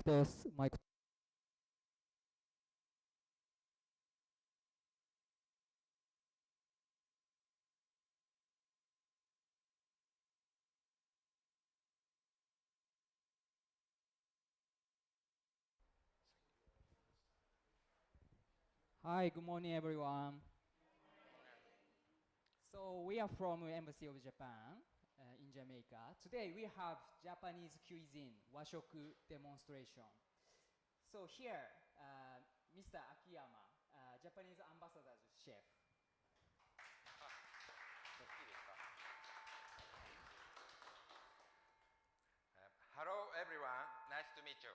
tes, mic. Hi, good morning, everyone. So we are from Embassy of Japan in Jamaica. Today we have Japanese cuisine washoku demonstration. So here, Mr. Akiyama, Japanese ambassador chef. Hello everyone, nice to meet you.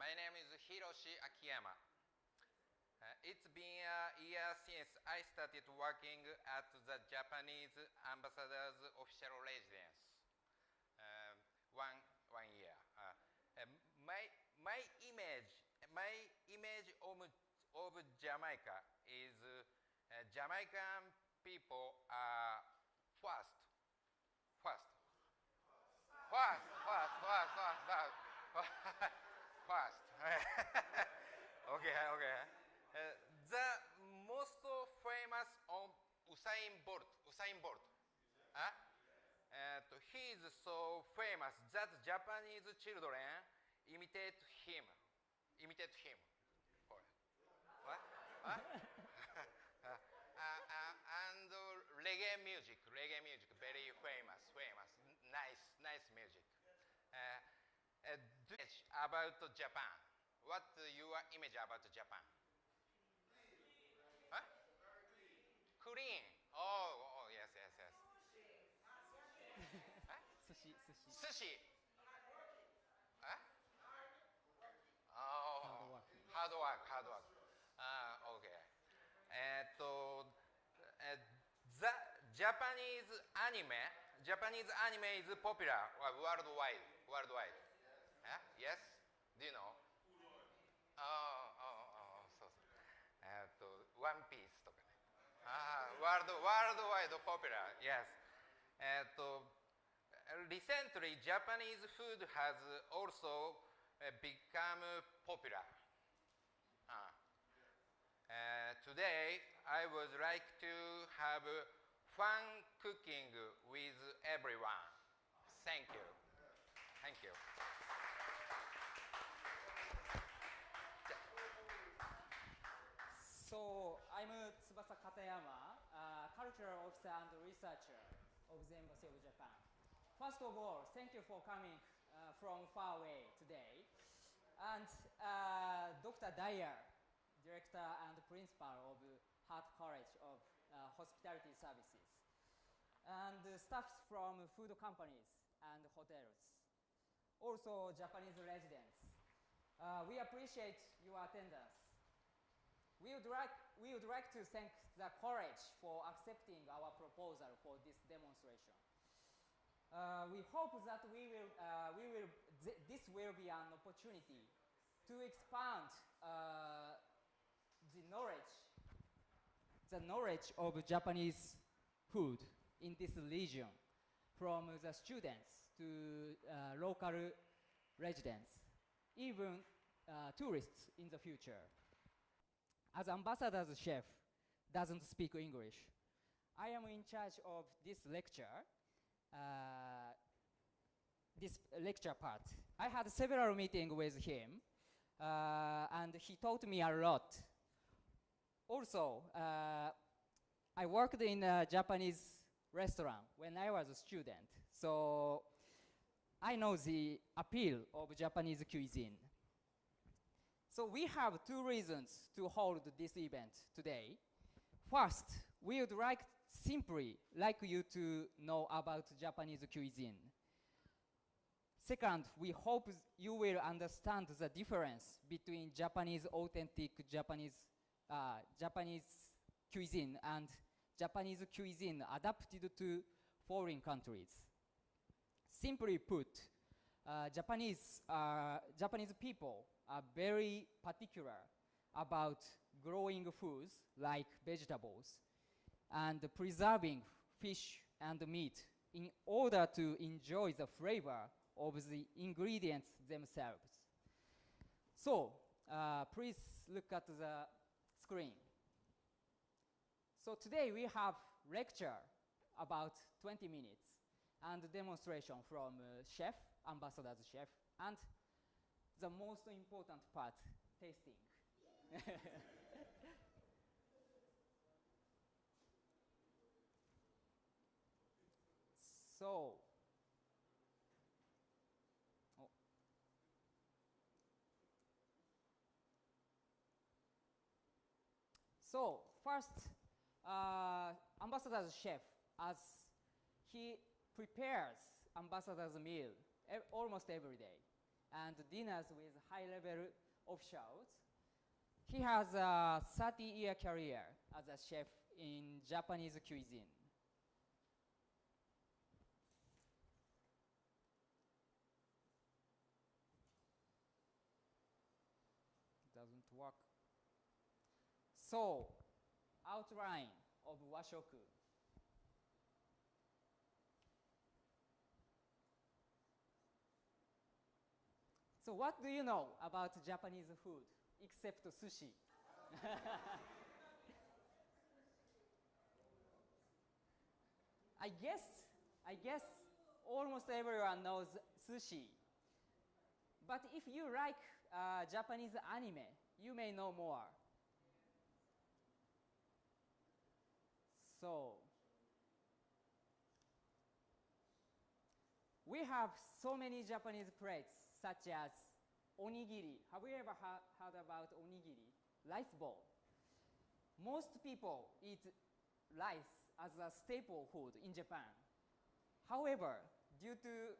My name is Hiroshi Akiyama. It's been a year since I started working at the Japanese ambassador's official residence. One year. My image of Jamaica is Jamaican people are fast. Fast. Okay. The most famous on Usain Bolt. Huh? He is so famous that Japanese children imitate him. What? Huh? And reggae music, very famous, nice music. About Japan, what your image about Japan? Huh? Clean. Oh, yes. Huh? Sushi. Huh? Oh, hard work. Okay. The Japanese anime is popular worldwide. Yes? Do you know? So. One Piece とかね。worldwide popular, yes. Recently, Japanese food has also become popular. Today, I would like to have fun cooking with everyone. Thank you. So I'm Tsubasa Katayama, cultural officer and researcher of the Embassy of Japan. First of all, thank you for coming from far away today. And Dr. Dyer, director and principal of Hart College of Hospitality Services, and staffs from food companies and hotels, also Japanese residents. We appreciate your attendance. We would like to thank the college for accepting our proposal for this demonstration. We hope that this will be an opportunity to expand the knowledge of Japanese food in this region, from the students to local residents, even tourists in the future. As ambassador's chef doesn't speak English, I am in charge of this lecture part. I had several meetings with him, and he taught me a lot. Also, I worked in a Japanese restaurant when I was a student, so I know the appeal of Japanese cuisine. So we have two reasons to hold this event today. First, we would simply like you to know about Japanese cuisine. Second, we hope you will understand the difference between authentic Japanese cuisine and Japanese cuisine adapted to foreign countries. Simply put, Japanese people are very particular about growing foods like vegetables and preserving fish and meat in order to enjoy the flavor of the ingredients themselves. So, please look at the screen. So today we have lecture about 20 minutes and demonstration from chef, ambassador's chef, and the most important part, tasting. So, so first, ambassador's chef, as he prepares ambassador's meal almost every day, and dinners with high-level officials. He has a 30-year career as a chef in Japanese cuisine. Doesn't work. So, outline of washoku. So what do you know about Japanese food except sushi? I guess almost everyone knows sushi. But if you like Japanese anime, you may know more. So, we have so many Japanese plates, such as onigiri. Have you ever heard about onigiri? Rice bowl. Most people eat rice as a staple food in Japan. However, due to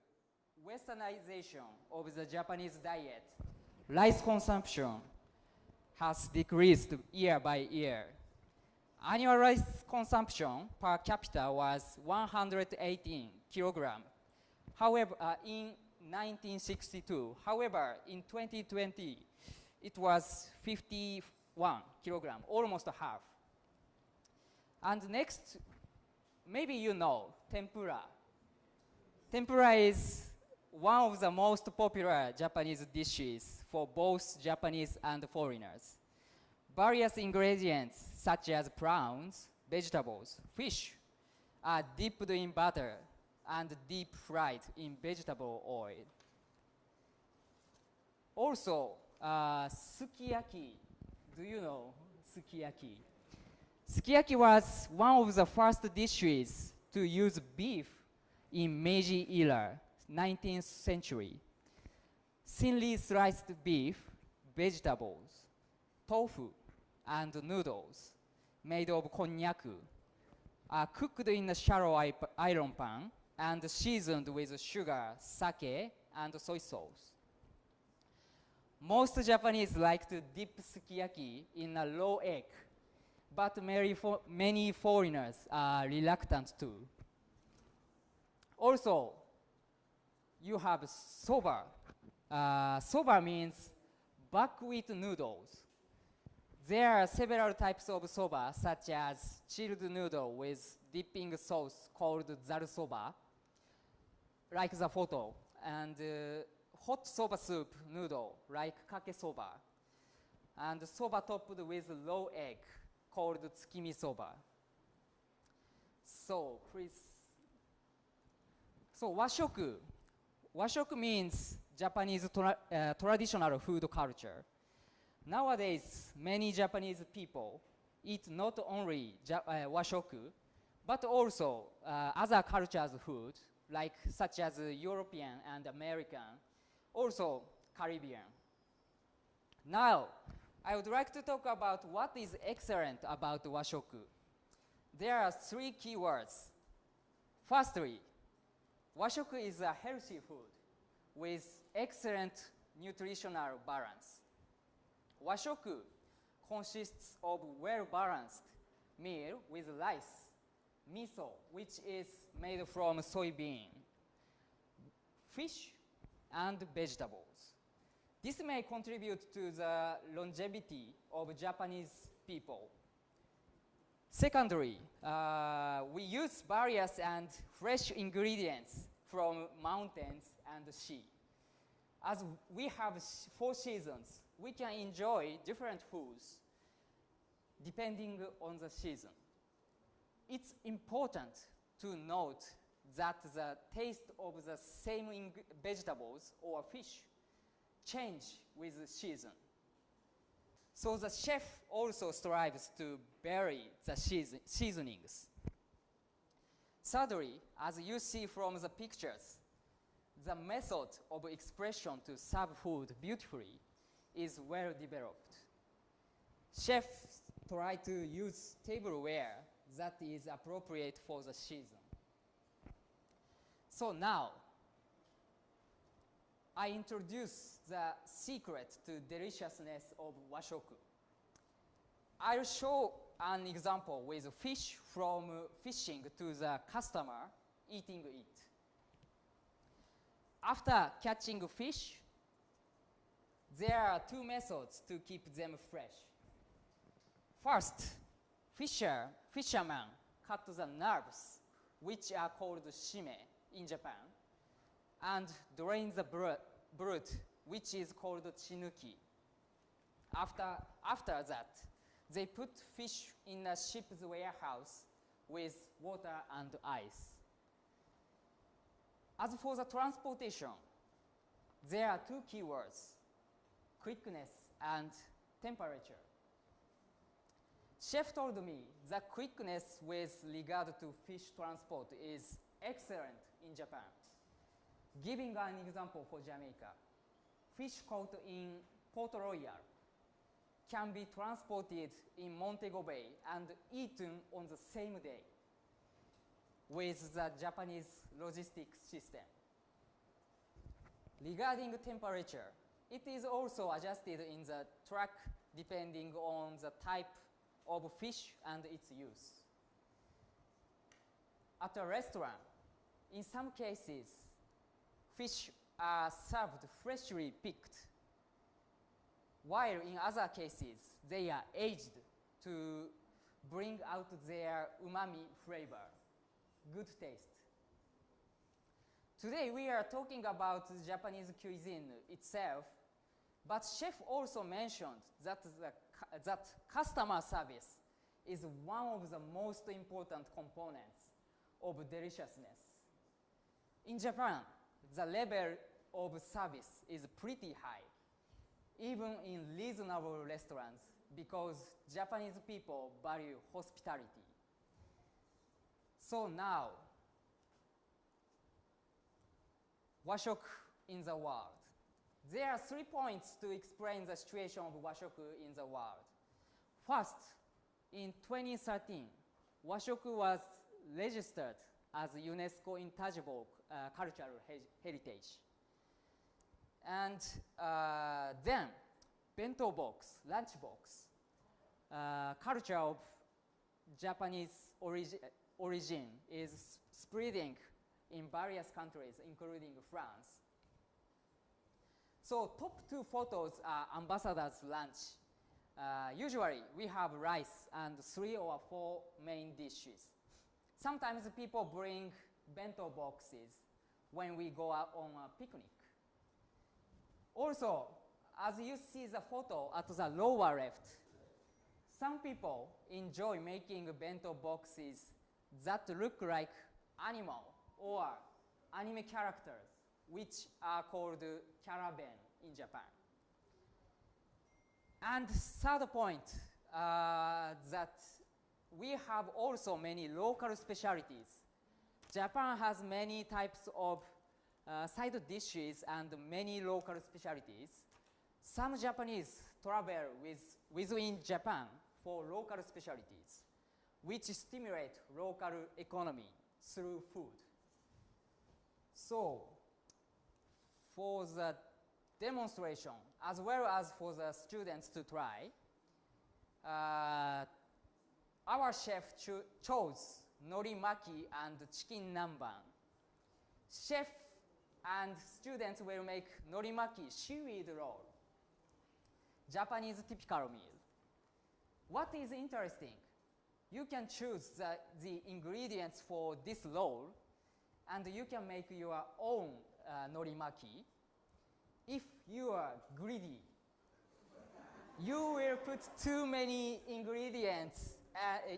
westernization of the Japanese diet, rice consumption has decreased year by year. Annual rice consumption per capita was 118 kilograms. However, in 1962, however, in 2020, it was 51 kilograms, almost half. And next, maybe you know, tempura. Tempura is one of the most popular Japanese dishes for both Japanese and foreigners. Various ingredients such as prawns, vegetables, fish are dipped in butter and deep fried in vegetable oil. Also, sukiyaki. Do you know sukiyaki? Sukiyaki was one of the first dishes to use beef in Meiji era, 19th century. Thinly sliced beef, vegetables, tofu, and noodles made of konnyaku are cooked in a shallow iron pan and seasoned with sugar, sake, and soy sauce. Most Japanese like to dip sukiyaki in a raw egg, but many foreigners are reluctant to. Also, you have soba. Soba means buckwheat noodles. There are several types of soba, such as chilled noodle with dipping sauce called zaru soba, like the photo, and hot soba soup noodle, like kake soba, and soba topped with raw egg, called tsukimi soba. So, please. So, washoku. Washoku means Japanese traditional food culture. Nowadays, many Japanese people eat not only washoku, but also other cultures' food, like such as European and American, also Caribbean. Now, I would like to talk about what is excellent about washoku. There are three keywords. Firstly, washoku is a healthy food with excellent nutritional balance. Washoku consists of well-balanced meal with rice, miso, which is made from soybean, fish, and vegetables. This may contribute to the longevity of Japanese people. Secondly, we use various and fresh ingredients from mountains and shi. As we have 4 seasons, we can enjoy different foods depending on the season. It's important to note that the taste of the same vegetables or fish change with the season. So the chef also strives to vary the seasonings. Thirdly, as you see from the pictures, the method of expression to serve food beautifully is well developed. Chefs try to use tableware that is appropriate for the season. So now, I introduce the secret to deliciousness of washoku. I'll show an example with fish from fishing to the customer eating it. After catching fish, there are 2 methods to keep them fresh. First, fishermen cut the nerves, which are called shime in Japan, and drain the blood, which is called chinuki. After that, they put fish in a ship's warehouse with water and ice. As for the transportation, there are 2 keywords: quickness and temperature. Chef told me the quickness with regard to fish transport is excellent in Japan. Giving an example for Jamaica, fish caught in Port Royal can be transported in Montego Bay and eaten on the same day with the Japanese logistics system. Regarding temperature, it is also adjusted in the truck depending on the type of fish and its use. At a restaurant, in some cases, fish are served freshly picked, while in other cases, they are aged to bring out their umami flavor, good taste. Today, we are talking about the Japanese cuisine itself, but chef also mentioned that customer service is one of the most important components of deliciousness. In Japan, the level of service is pretty high, even in reasonable restaurants, because Japanese people value hospitality. So now, washoku in the world. There are 3 points to explain the situation of washoku in the world. First, in 2013, washoku was registered as UNESCO Intangible Cultural Heritage. And then, bento box, lunch box, culture of Japanese origin is spreading in various countries, including France. So top 2 photos are ambassador's lunch. Usually, we have rice and 3 or 4 main dishes. Sometimes people bring bento boxes when we go out on a picnic. Also, as you see the photo at the lower left, some people enjoy making bento boxes that look like animal or anime characters, which are called caravan in Japan. And third point, that we have also many local specialties. Japan has many types of side dishes and many local specialties. Some Japanese travel within Japan for local specialties, which stimulate local economy through food. So, for the demonstration, as well as for the students to try, our chef chose nori maki and chicken nanban. Chef and students will make nori maki seaweed roll, Japanese typical meal. What is interesting, you can choose the ingredients for this roll, and you can make your own nori maki. If you are greedy, you will put too many ingredients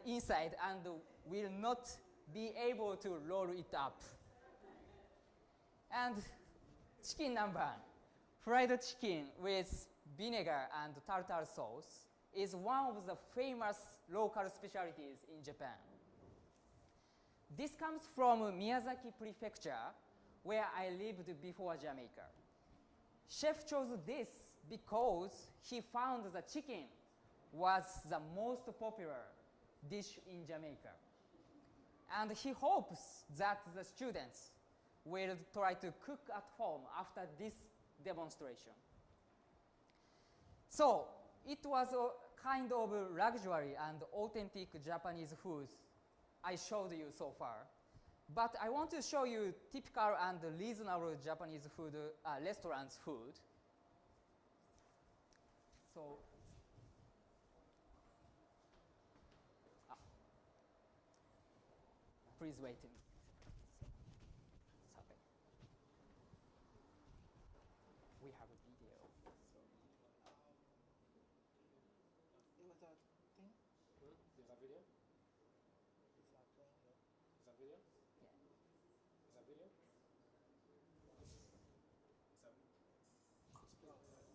inside and will not be able to roll it up. And chicken nanban, fried chicken with vinegar and tartar sauce, is one of the famous local specialties in Japan. This comes from Miyazaki Prefecture, where I lived before Jamaica. Chef chose this because he found the chicken was the most popular dish in Jamaica. And he hopes that the students will try to cook at home after this demonstration. So it was a kind of luxury and authentic Japanese food I showed you so far. But I want to show you typical and reasonable Japanese food, restaurants food. So, please wait a minute. Sorry. We have a video. It was a thing? Is that video? It's not playing though. Is that video? Yeah. Is that video? Is that... Switch back in. Switch back in. Oh, but you are on it.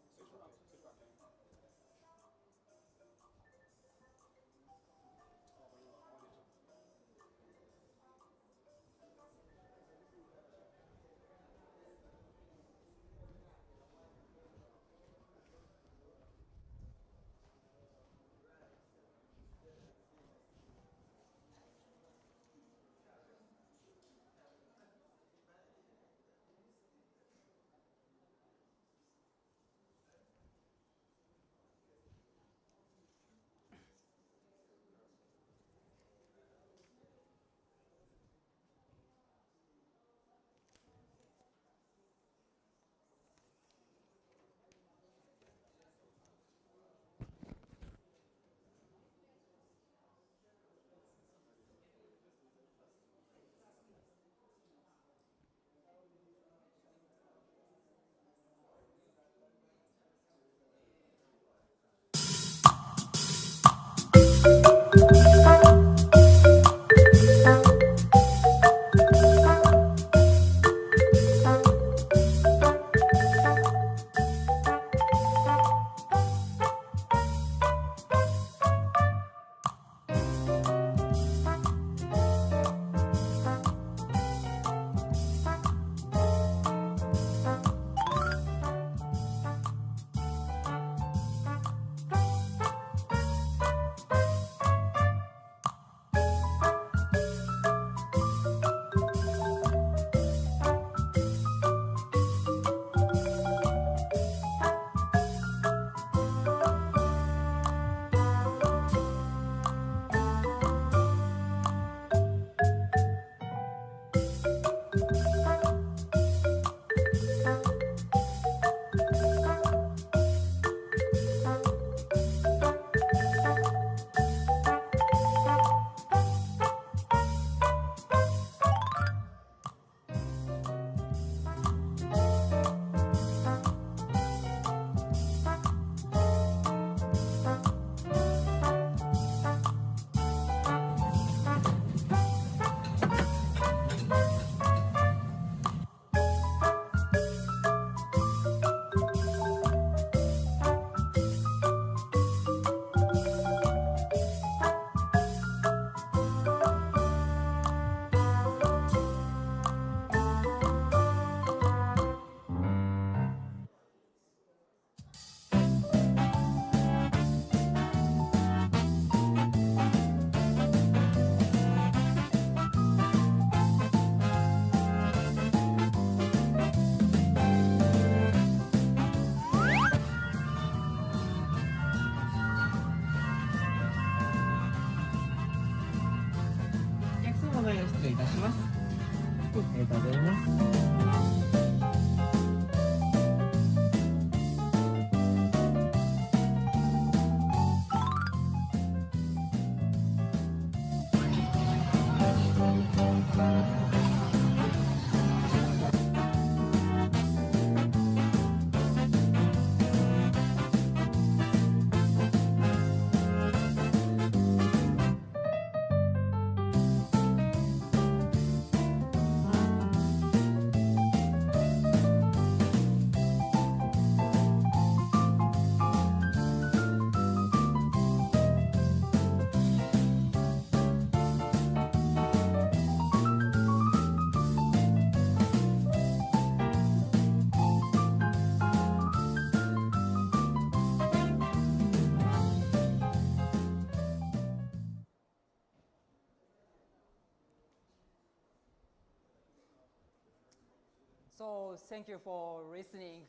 So thank you for listening.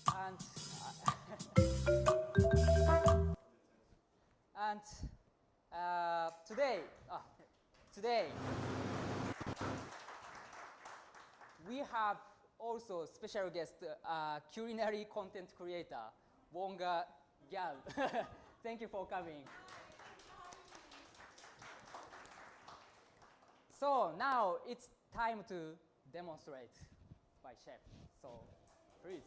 And and today we have also special guest, culinary content creator, Wonga Gal. Thank you for coming. So now it's time to demonstrate by chef. So please.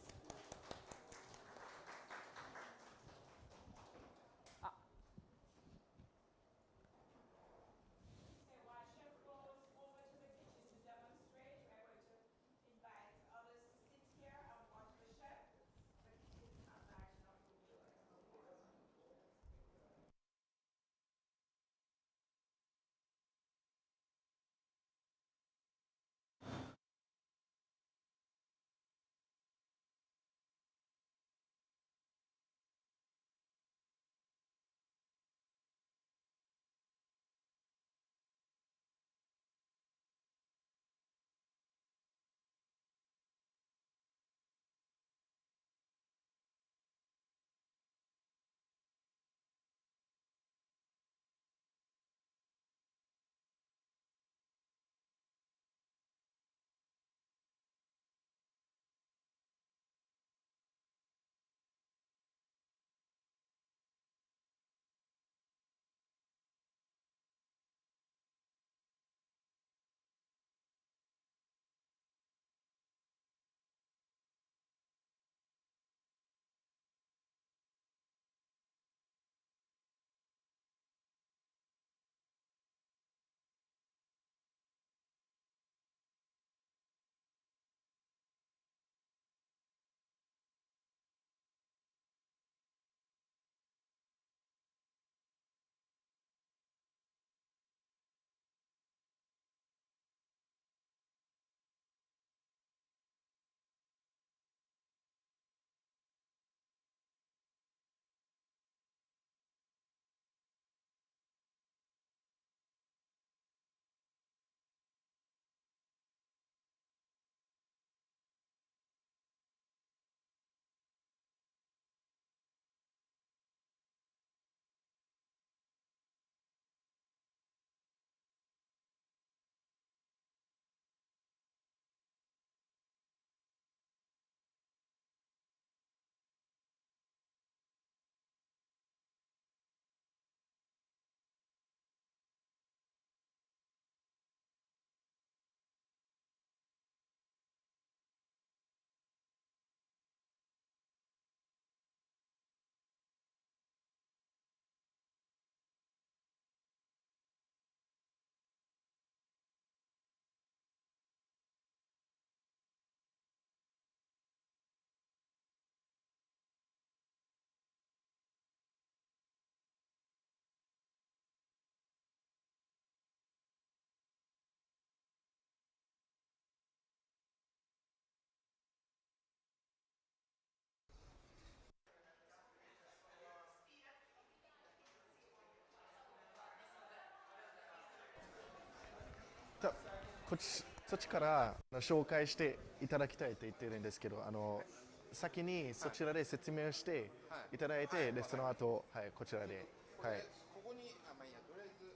そっちから紹介していただきたいと言ってるんですけど、先にそちらで説明していただいて、でその後、はい、こちらで、はい。ここに、まあいいや、とりあえず。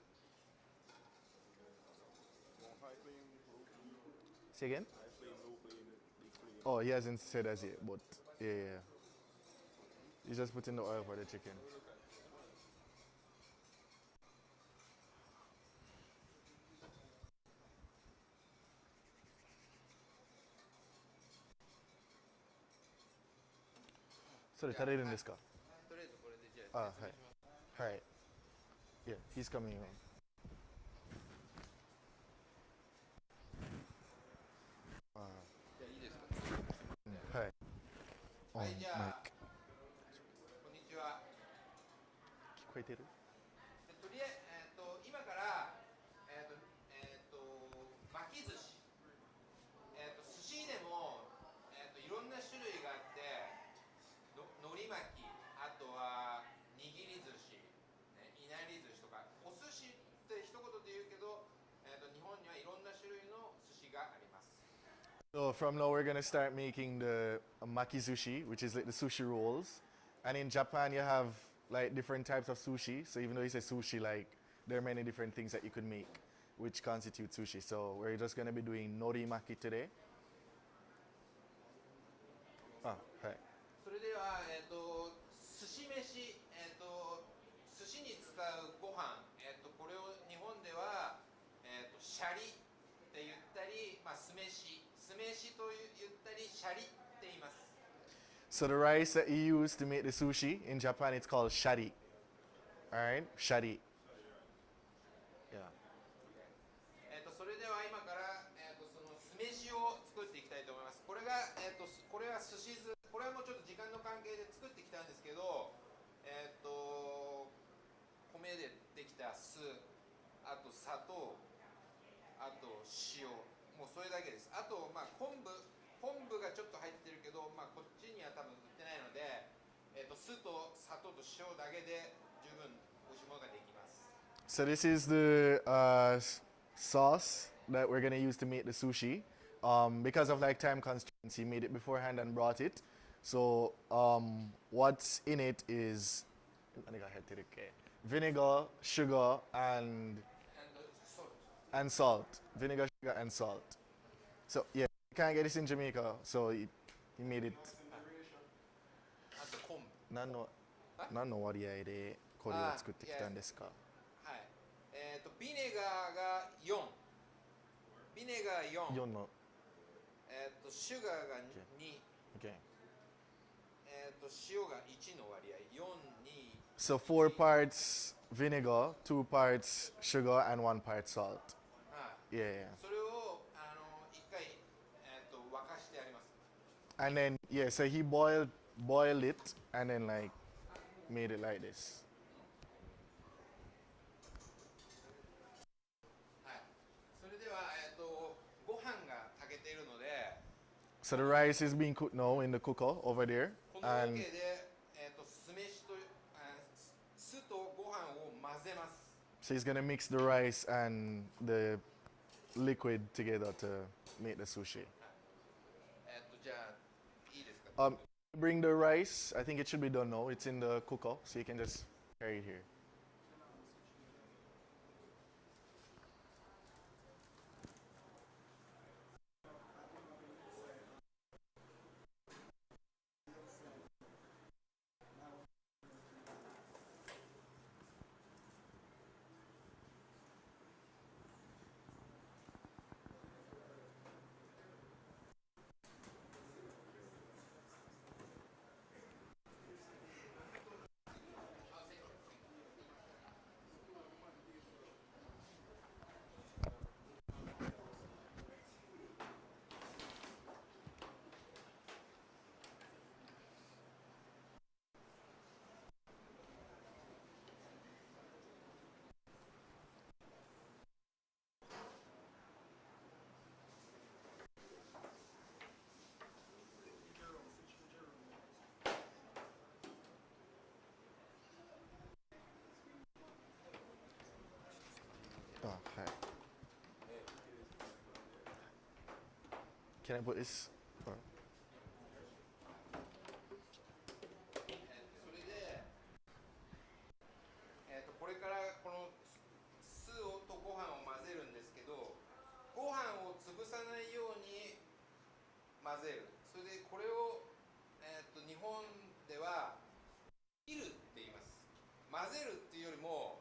Say again? Oh, he hasn't said as yet, but yeah. He's just putting the oil for the chicken. So れ足りるんですか？とりあえずこれでじゃあ説明します。はい。はい。Yeah, he's coming in. じゃあいいですか？はい。はい、じゃあ、マイク。こんにちは。聞こえてる？とりあえず、今から、巻き寿司。寿司でも、いろんな種類があって、海苔巻き、あとは握り寿司、ね、いなり寿司とか、お寿司って一言で言うけど、日本にはいろんな種類の寿司があります。So from now we're gonna start making the Maki sushi, which is like the sushi rolls. And in Japan you have like different types of sushi. So even though you say sushi, like there are many different things that you could make which constitute sushi. So we're just gonna be doing nori maki today. Ah, hi. それでは、寿司飯、寿司に使うご飯、これを日本では、シャリって言ったり、まあ、酢飯と言ったり、シャリって言います。So the rice that you use to make the sushi in Japan, it's called shari. All right, shari. Yeah. それでは今から、その酢飯を作っていきたいと思います。これが、これは寿司酢、これはもうちょっと時間の関係で作ってきたんですけど、米でできた酢、あと砂糖、あと塩、もうそれだけです。あと、まあ、昆布がちょっと入ってるけど、まあ、こっちには多分売ってないので、酢と砂糖と塩だけで十分美味しいものができます。So this is the sauce that we're gonna use to make the sushi. Because of like time constraints, he made it beforehand and brought it. So what's in it is vinegar, sugar, and salt. Vinegar, sugar, and salt. So yeah, you can't get this in Jamaica, so he made it. あと昆布。何の割合でこれを作ってきたんですか？はい。ビネガーが4。ビネガー4。4の。シュガーが2。Okay. 塩が1の割合。4、2。So 4 parts vinegar, 2 parts sugar, and 1 part salt. はい。Yeah. それを一回沸かしてあります。And then yeah, so he boiled it and then like made it like this. はい。それではご飯が炊けているので。So the rice is being cooked now in the cooker over there. このロケで酢飯と酢とご飯を混ぜます。So he's gonna mix the rice and the liquid together to make the sushi. じゃあいいですか。Bring the rice. I think it should be done now. It's in the cooker, so you can just carry it here. Oh, hi. Can I put this? Or- それで、これからこの酢とご飯を混ぜるんですけど、ご飯を潰さないように混ぜる。それでこれを、日本では切るって言います。混ぜるっていうよりも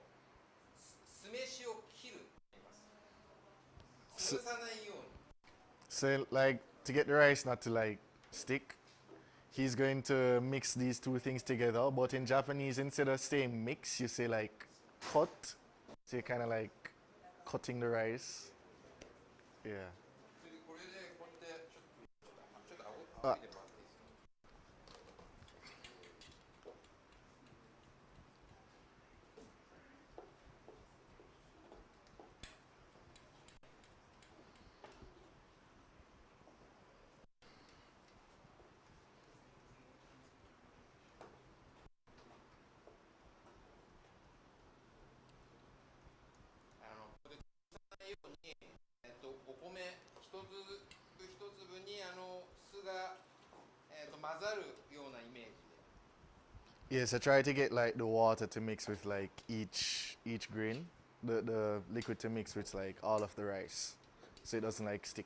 酢飯を切るって言います。潰さないように。So like to get the rice not to like stick, he's going to mix these two things together. But in Japanese, instead of saying mix, you say like cut. So you're kind of like cutting the rice. Yeah. それでこれでこうやってちょっと顎見てもらっていいですか。ここで潰さないように、お米一粒ぐ一粒に酢が、混ざるようなイメージで。 Yes, I try to get like the water to mix with like each grain, the liquid to mix with like all of the rice, so it doesn't like stick.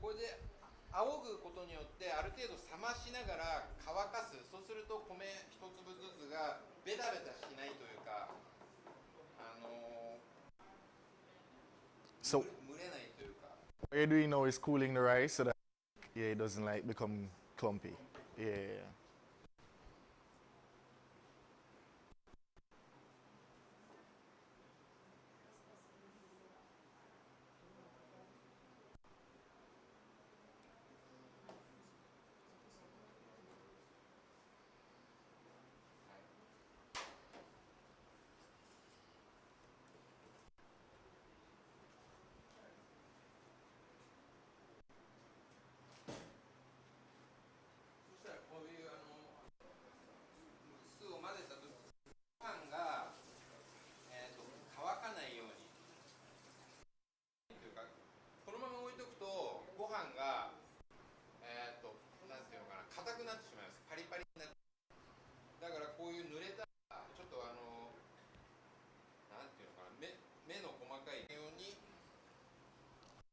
これで仰ぐことによってある程度冷ましながら乾かす。そうすると米一粒ずつがベタベタしないというか、So 蒸れないというか。 what you're doing now is cooling the rice so that yeah, it doesn't like become clumpy. Yeah.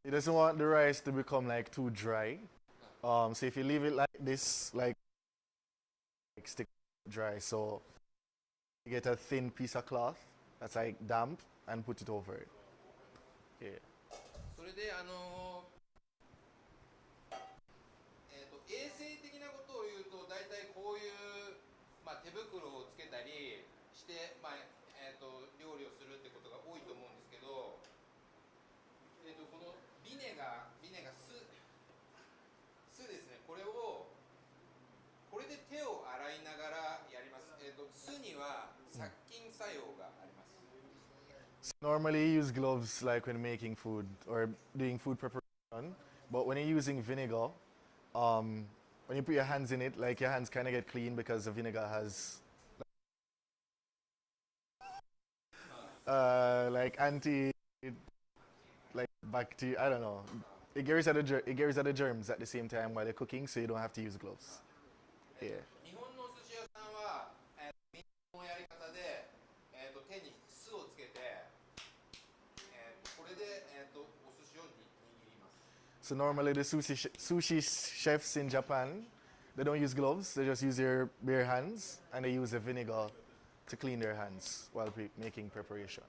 He doesn't want the rice to become like too dry. So if you leave it like this, like stick dry, so you get a thin piece of cloth that's like damp and put it over it. Yeah. それで衛生的なことを言うと大体こういう、手袋をつけたりして、料理をするってことが多いと思うんですけど、このビネガ酢ですね。これで手を洗いながらやります。酢には殺菌作用があります。 Normally you use gloves like when making food or doing food preparation, but when you're using vinegar, when you put your hands in it, like your hands kind of get clean because the vinegar has like like bacteria. I don't know. It gets rid of the germs at the same time while you're cooking, so you don't have to use gloves. Yeah. 日本のお寿司屋さんは、日本のやり方で、手に酢をつけて、これで、お寿司を握ります。 So normally the sushi chefs in Japan, they don't use gloves. They just use their bare hands and they use the vinegar to clean their hands while making preparation.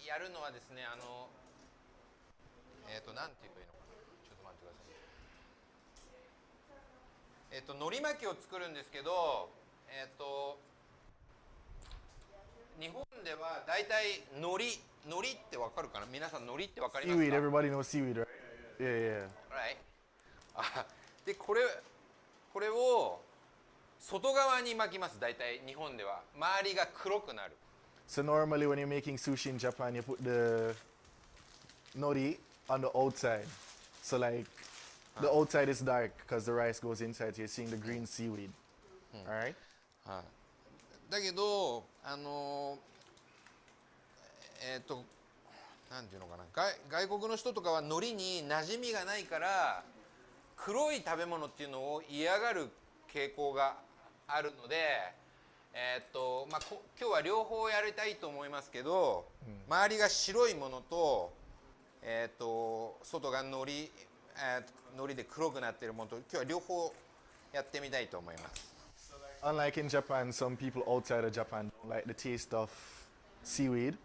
やるのはですね、なんて言えばいいのかな。ちょっと待ってください。海苔巻きを作るんですけど、日本ではだいたい海苔ってわかるかな。皆さん海苔ってわかりますか？ Seaweed, everybody knows seaweed, right? Yeah, yeah. Right. でこれを外側に巻きます。だいたい日本では周りが黒くなる。 So normally when you're making sushi in Japan, you put the nori on the outside. So like the outside is dark because the rice goes inside. So you're seeing the green seaweed. All right? だけどなんていうのかな、外国の人とかは海苔に馴染みがないから黒い食べ物っていうのを嫌がる傾向があるので、今日は両方やりたいと思いますけど、周りが白いものと、外が海苔で黒くなっているものと、今日は両方やってみたいと思います。 Unlike in Japan, some people outside of Japan don't like the taste of seaweed.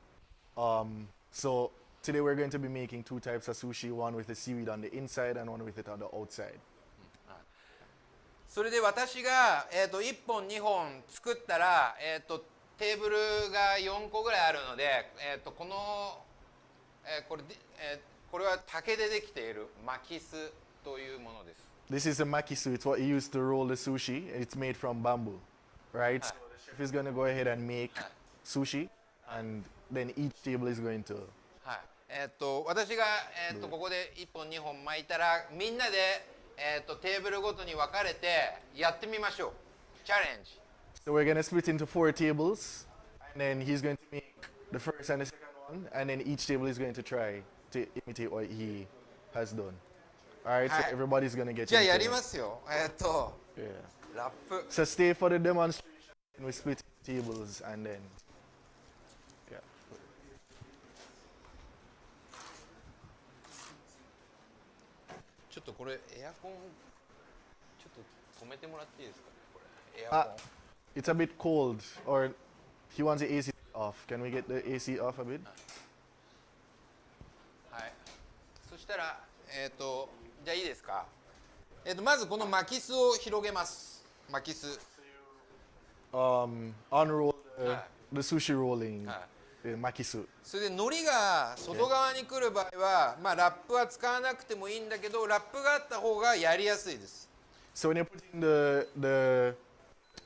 So today we're going to be making two types of sushi, one with the seaweed on the inside and one with it on the outside. それで私が、1本2本作ったら、テーブルが4個ぐらいあるので、この、これは竹でできている巻きすというものです。This is a makisu. It's what you use to roll the sushi. It's made from bamboo, right? So the chef is going to go ahead and make sushi, and then each table is going to. はい。私が、ここで1本2本巻いたら、みんなで、テーブルごとに分かれてやってみましょう。チャレンジ。So we're going to split into 4 tables, and then he's going to make the first and the second one, and then each table is going to try to imitate what he has done. All right, so everybody's going to get じゃあ into やり it. ますよ。Yeah. ラップ。 So stay for the demonstration. We split tables and then. Yeah. ちょっとこれエアコンちょっと止めてもらっていいですかねこれエアコン。It's a bit cold, or he wants the AC off. Can we get the AC off a bit? はい。そしたらじゃあいいですか。まずこの巻きすを広げます。巻きす。Unroll the sushi rolling, はい。makisu. それで海苔が外側に来る場合は、まあラップは使わなくてもいいんだけど、ラップがあった方がやりやすいです。So when you're putting the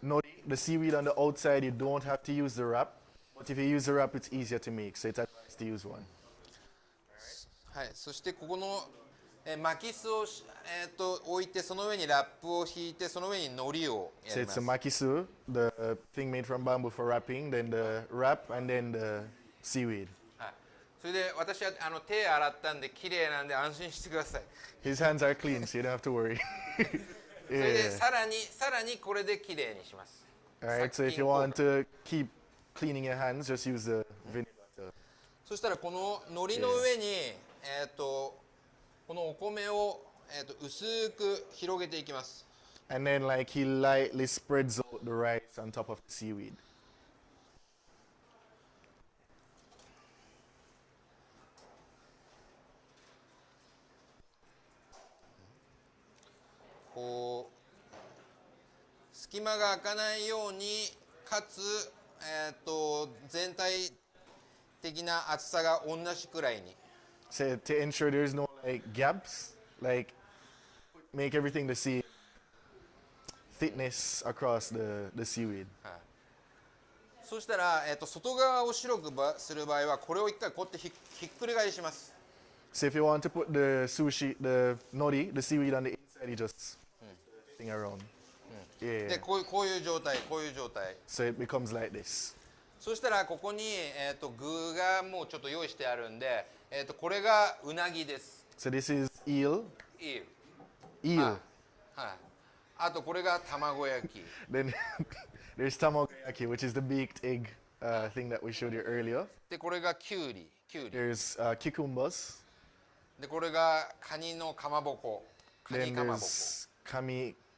nori, the seaweed on the outside, you don't have to use the wrap. But if you use the wrap, it's easier to make. So it's advised to use one. はい。そしてここの巻きすを置いてその上にラップを引いてその上に海苔をや So り it's ま a す。 makisu, the thing made from bamboo for wrapping, then the wrap, and then the seaweed. はい。それで私は手洗ったんで綺麗なんで安心してください。 His hands are clean, so you don't have to worry. それで Yeah. さらにこれで綺麗にします。 Alright, so if you want to keep cleaning your hands, just use the vinegar. そしたらこの海苔の上にこのお米を薄く広げていきます。 And then like he lightly spreads out the rice on top of the seaweed. こう隙間が開かないようにかつ全体的な厚さが同じくらいに。 So to ensure there's no like gaps, like make everything the same thickness across the seaweed. そしたら、外側を白くする場合はこれを一回こうやってひっくり返します。 So if you want to put the sushi, the nori, the seaweed on the inside, you just thing around. で Yeah. こういう状態。 So it becomes like this. そしたらここに、具がもうちょっと用意してあるんで、これがうなぎです。 So this is eel. いい。 Eel. はい。あとこれが卵焼き。 Then there's tamagoyaki, which is the baked egg thing that we showed you earlier. でこれがきゅうり。There's cucumbers. でこれがカニのかまぼこ。カニ Then かまぼこ。 there's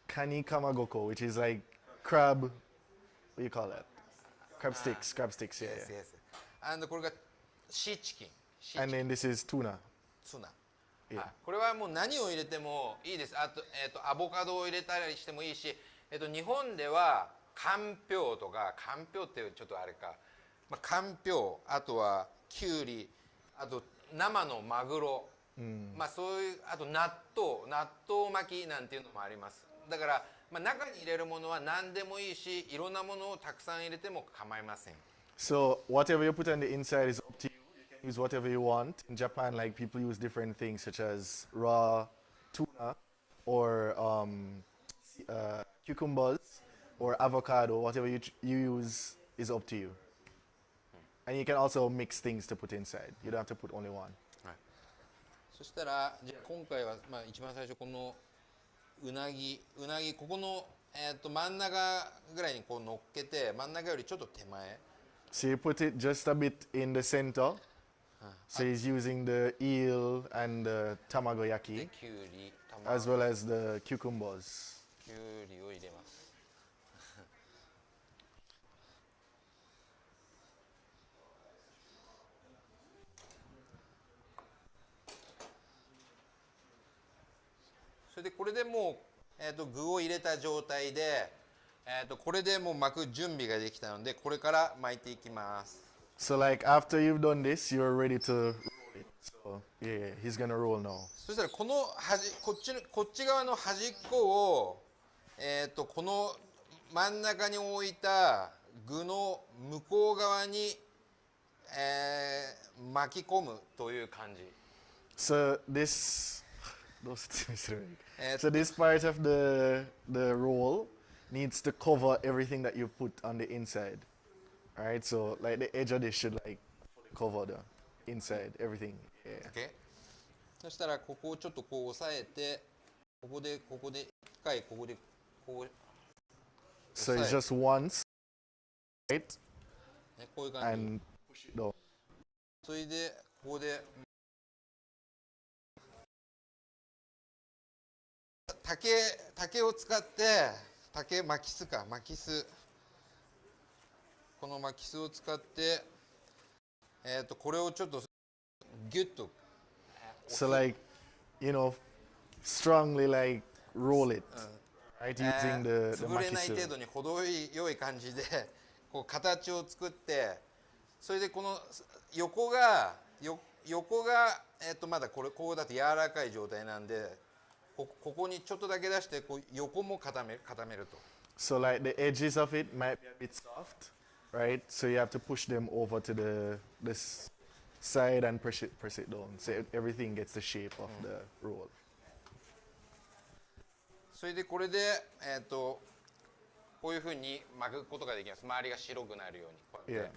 kani kamagoko, which is like crab. What do you call that? Crab sticks. Crab sticks. Yeah. yeah. これがシーチキン。 And then this is tuna. ツナ。 Yeah. これはもう何を入れてもいいです。あと、アボカドを入れたりしてもいいし、日本ではかんぴょうとか、かんぴょうってちょっとあれか、まあ、かんぴょう、あとはきゅうり、あと生のマグロ、まあそういう、あと納豆巻きなんていうのもあります。だから、まあ、中に入れるものは何でもいいし、いろんなものをたくさん入れても構いません。 So whatever you put on the inside is up to you. You can use whatever you want. In Japan, like people use different things such as raw tuna or cucumbers or avocado. Whatever you use is up to you. And you can also mix things to put inside. You don't have to put only one. そしたらじゃあ今回は、まあ、一番最初このうなぎここの、真ん中ぐらいにこう乗っけて真ん中よりちょっと手前 So you put it just a bit in the center. So he's using the eel and the で tamagoyaki きゅうり as well as the cucumbers. きゅうりを入れますれでこれでもう、具を入れた状態で、これでもう巻く準備ができたので、これから巻いていきます。 So like after you've done this, you're ready to roll it. So yeah, he's gonna roll now. そしたらこのこっち側の端っこを、この真ん中に置いた具の向こう側に、巻き込むという感じ。 So this, so this part of the roll needs to cover everything that you put on the inside. All right, so like the edge of this should like fully cover the inside, everything. Yeah. Okay. そしたらここをちょっとこう押さえて、ここで一回ここでこう。So it's just once, right? ね、こういう感じ。 And push it down. それでここで竹を使って巻きすこの巻きすを使って、これをちょっとギュッと So like, you know, strongly like roll it, right? Using the 潰れない程 makisu. 度に程よい感じでこう形を作って、それでこの横が、まだこうだと柔らかい状態なんで、ここにちょっとだけ出してこう横も固めると。 So like the edges of it might be a bit soft, right? So you have to push them over to this side and press it down, so everything gets the shape of the roll. それでこれで、こういうふうに巻くことができます。周りが白くなるようにこうやって。 Yeah.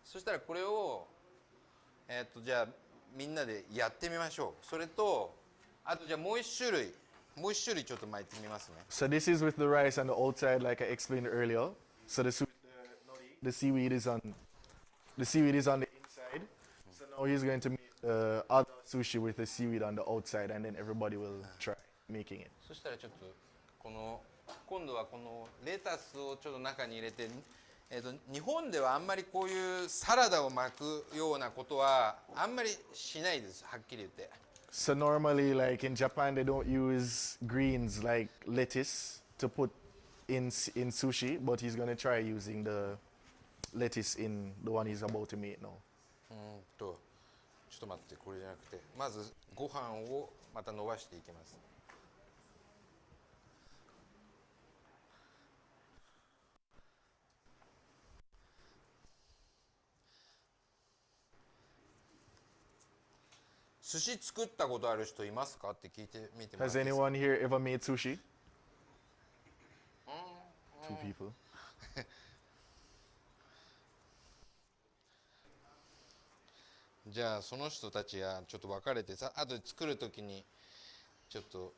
そしたらこれを、じゃあみんなでやってみましょう。それとあとじゃあもう一種類ちょっと巻いてみますね。 So this is with the rice on the outside, like I explained earlier. So the seaweed is on the inside. So now he's going to make the other sushi with the seaweed on the outside, and then everybody will try making it. そしたらちょっと今度はこのレタスをちょっと中に入れて、日本ではあんまりこういうサラダを巻くようなことはあんまりしないです、はっきり言って。 So normally, like in Japan, they don't use greens like lettuce to put in sushi, but he's gonna try using the lettuce in the one he's about to make now. ちょっと待って、これじゃなくてまずご飯をまた伸ばしていきます。寿司作ったことある人いますかって聞いてみてもらっ Has ていいですか。 anyone here ever made sushi? Two people. じゃあその人たちがちょっと別れてさ、後で作るときにちょっと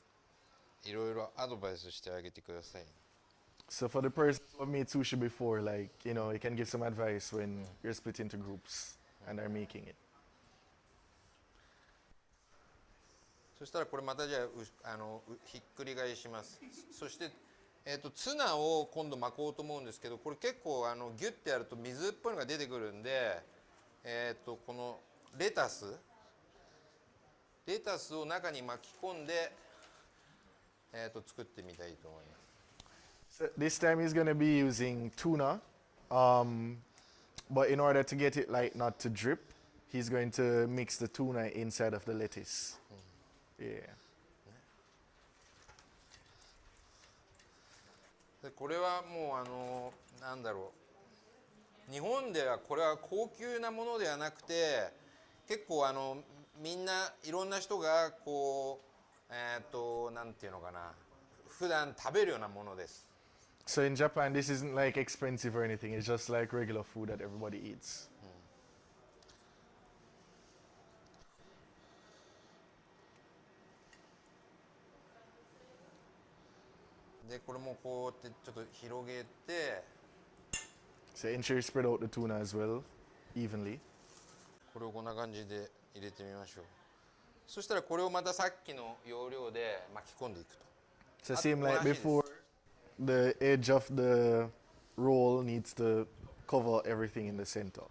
いろいろアドバイスしてあげてください。 So for the person who have made sushi before, like, you know, you can give some advice when you're split into groups and are making it. そしたらこれまたじゃあひっくり返します。そして、ツナを今度巻こうと思うんですけど、これ結構ギュッてやると水っぽいのが出てくるんで、このレタスを中に巻き込んで、作ってみたいと思います。 So this time he's going to be using tuna, but in order to get it like not to drip, he's going to mix the tuna inside of the lettuce. Yeah. でこれはもうなんだろう、日本ではこれは高級なものではなくて、結構みんないろんな人がこうなんていうのかな、普段食べるようなものです。 So in Japan, this isn't like expensive or anything. It's just like regular food that everybody eats. でこれもこうやってちょっと広げて、 So ensure you spread out the tuna as well, evenly. これをこんな感じで入れてみましょう。そしたらこれをまたさっきの要領で巻き込んでいくと。 So same like before, the edge of the roll needs to cover everything in the center.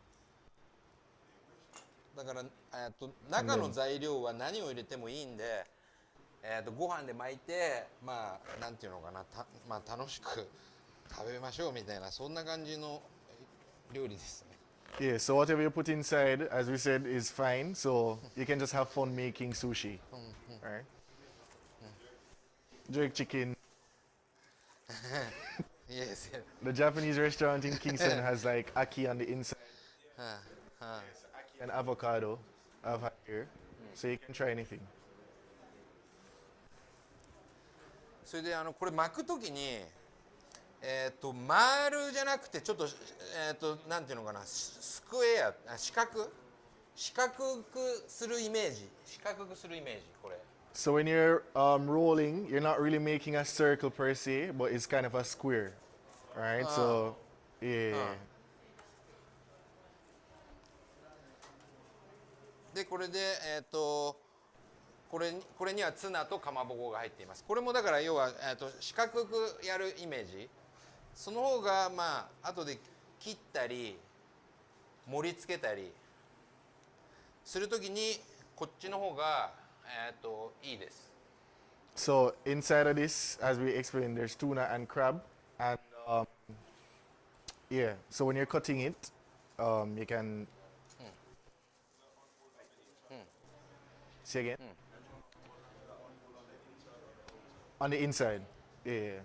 だから中の材料は何を入れてもいいんで、ご飯で巻いて、まあなんていうのかな、まあ楽しく食べましょうみたいな、そんな感じの料理ですね。Yeah, so whatever you put inside, as we said, is fine. So you can just have fun making sushi. Right? Jerk chicken. Yes. The Japanese restaurant in Kingston has like aki on the inside and avocado. I've had here. So you can try anything. それでこれ巻くときに、丸じゃなくてちょっとなんていうのかな、スクエア、四角くするイメージ、これ。So when you're rolling, you're not really making a circle per se, but it's kind of a square, right? So, yeah. でこれでこれにはツナとかまぼこが入っています。これもだから要は四角くやるイメージ。その方がまあ後で切ったり盛り付けたりするときにこっちの方がいいです。So inside of this, as we explained, there's tuna and crab, and yeah. So when you're cutting it, you can say again on the inside, yeah.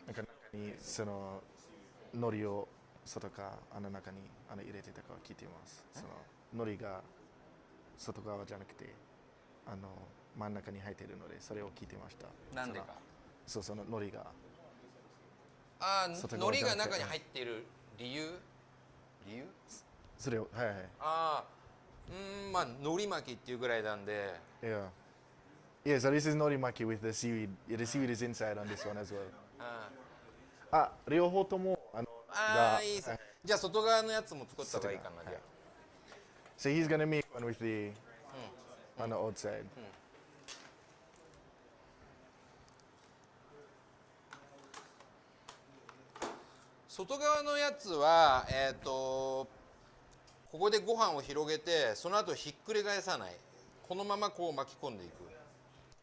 なんか中にその海苔を外か中に入れてたか聞いています。その海苔が外側じゃなくて真ん中に入っているのでそれを聞いてました。なんでか。そうその海苔が。海苔が中に入っている理由？それをはいはい。まあ海苔巻きっていうぐらいなんで。Yeah. Yeah, so this is nori maki with the seaweed. Yeah, the seaweed is inside on this one as well. 両方ともいいです。じゃあ外側のやつも作った方がいいかな。じゃあ。So he's gonna make one with the on the outside. 外側のやつはここでご飯を広げてその後ひっくり返さない。このままこう巻き込んでいく。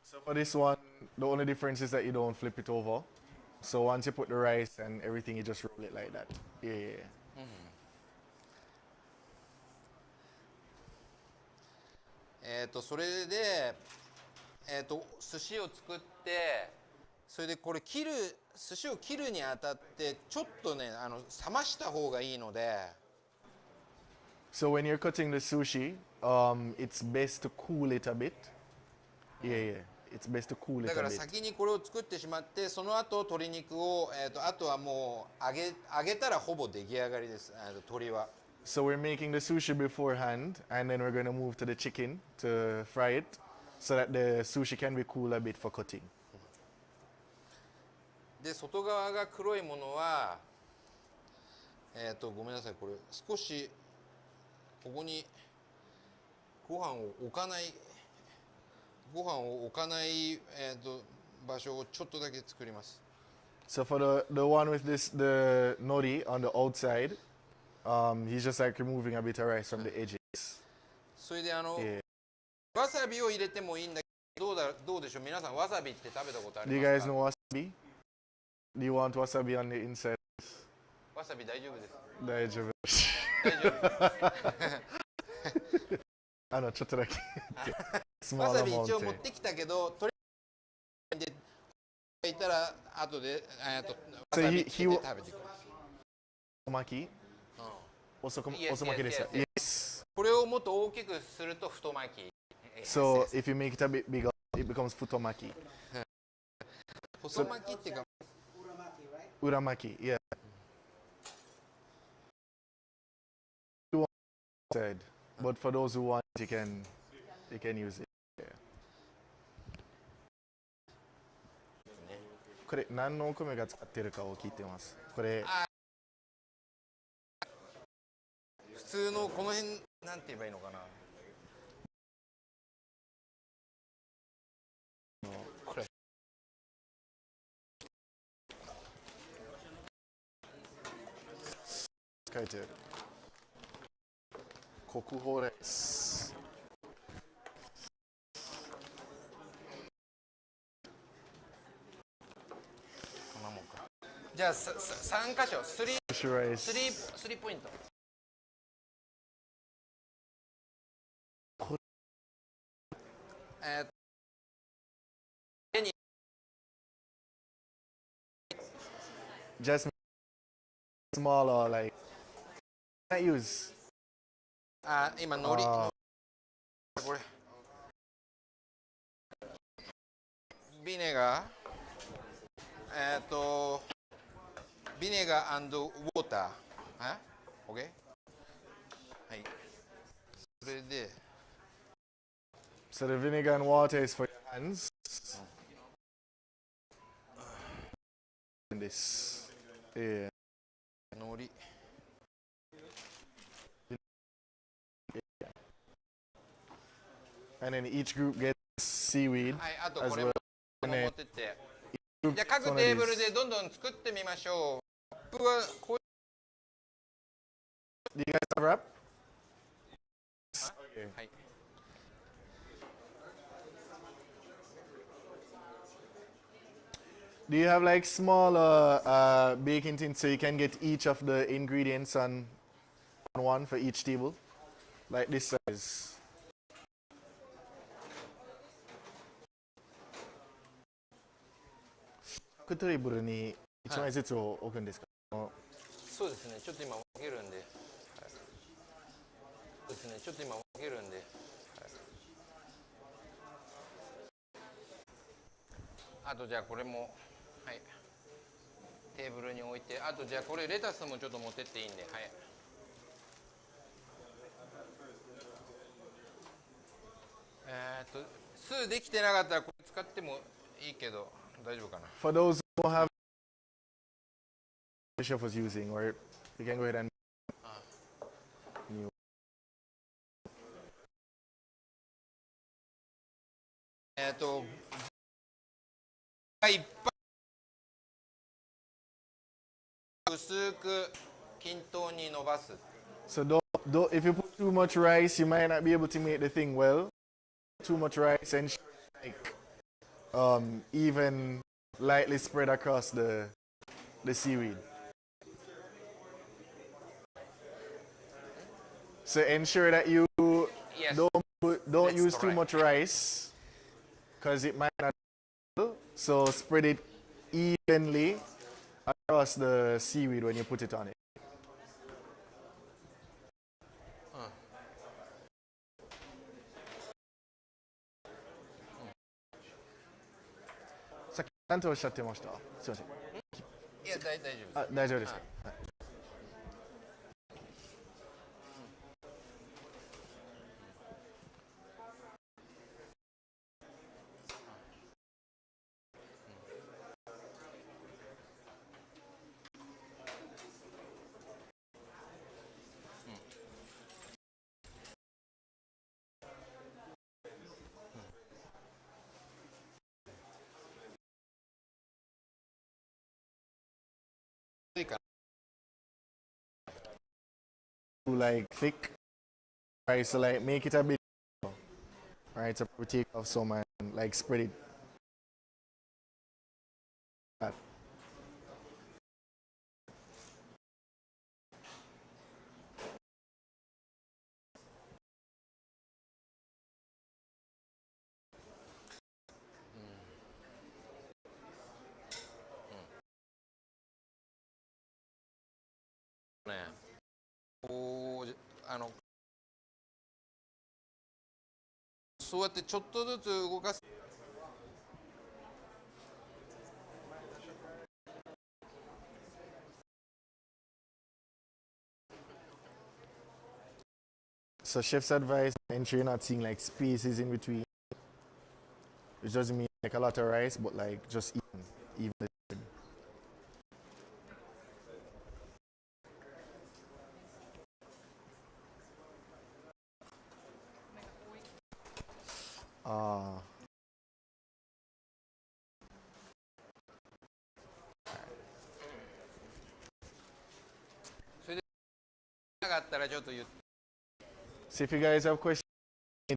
So for this one, the only difference is that you don't flip it over. So once you put the rice and everything, you just roll it like that. Yeah. それで寿司を作ってそれでこれ寿司を切るにあたってちょっとね冷ました方がいいので。So when you're cutting the sushi, it's best to cool it a bit. Yeah. It's best to cool it a bit. だから先にこれを作ってしまってその後鶏肉をあとはもう揚げたらほぼ出来上がりです。鶏は。So we're making the sushi beforehand, and then we're going to move to the chicken to fry it, so that the sushi can be cool a bit for cutting. で外側が黒いものはごめんなさい、これ少しここにご飯を置かない場所をちょっとだけ作ります。So for the one with the nori on the outside, he's just like removing a bit of rice from the edges. それでわさびを入れてもいいんだけどどうでしょう皆さん、わさびって食べたことあり Do ま you す guys か？ know wasabi? Do you want wasabi on the inside? わさび大丈夫です。大丈夫。ちょっとだけ。わさび一応持ってきたけど、とりあえずいたら後でわさび入れて食べてください。Maki? 遅巻きですか？ Yes. これをもっと大きくすると太巻き。So if you make it a bit bigger, it becomes futomaki. 細巻きっていうか。Uramaki, yeah. But for those who want, you can use it. Yeah. これ何のお米が使っているかを聞いてます。これ普通のこの辺なんて言えばいいのかな。これ書いてある。国宝です。じゃあ3箇所、Sushi rice. 3ポイント。Just small or like I use. あ、今海苔。これ。ビネガー。ビネガー&ウォーター。あ ?OK? はい。それで。So the vinegar and water is for your hands. And this. Yeah. 海苔。And then each group gets seaweed はい、あと as これ well. も And 持 then ってって。 group じゃあ各 one of テーブル these. でどんどん作ってみましょう。ラップはこう Do you guys have wrap? Okay. はい。Do you have like smaller baking tins so you can get each of the ingredients on one for each table? Like this size. Could you tell me which one is it to open this? そうですね。ちょっと今分けるんで。はい、そうですね。ちょっと今分けるんで。はい、あとじゃあこれもはい。テーブルに置いて、あとじゃあこれレタスもちょっと持ってっていいんで、はい。酢できてなかったらこれ使ってもいいけど大丈夫かな。For those who have the chef was using, or you can go ahead and new. いっぱい薄く均等に伸ばす。 So if you put too much rice, you might not be able to make the thing well. Too much rice and like even lightly spread across the seaweed. So ensure that you Yes. don't That's use too correct. much rice because it might not. So spread it evenly across the seaweed when you put it on it. Sa なんておっしゃってました？すいません。いや大丈夫です。あ、大丈夫ですか？はい。いいか Like thick rice, so like make it a bit, right? So we take off some and like spread it. That.な。ね。こうそうやってちょっとずつ動かす。So chef's advice: ensure you're not seeing like spaces in between. It doesn't mean like a lot of rice, but like just even. Ah. それでなかったらちょっと言って。 So if you guys have questions,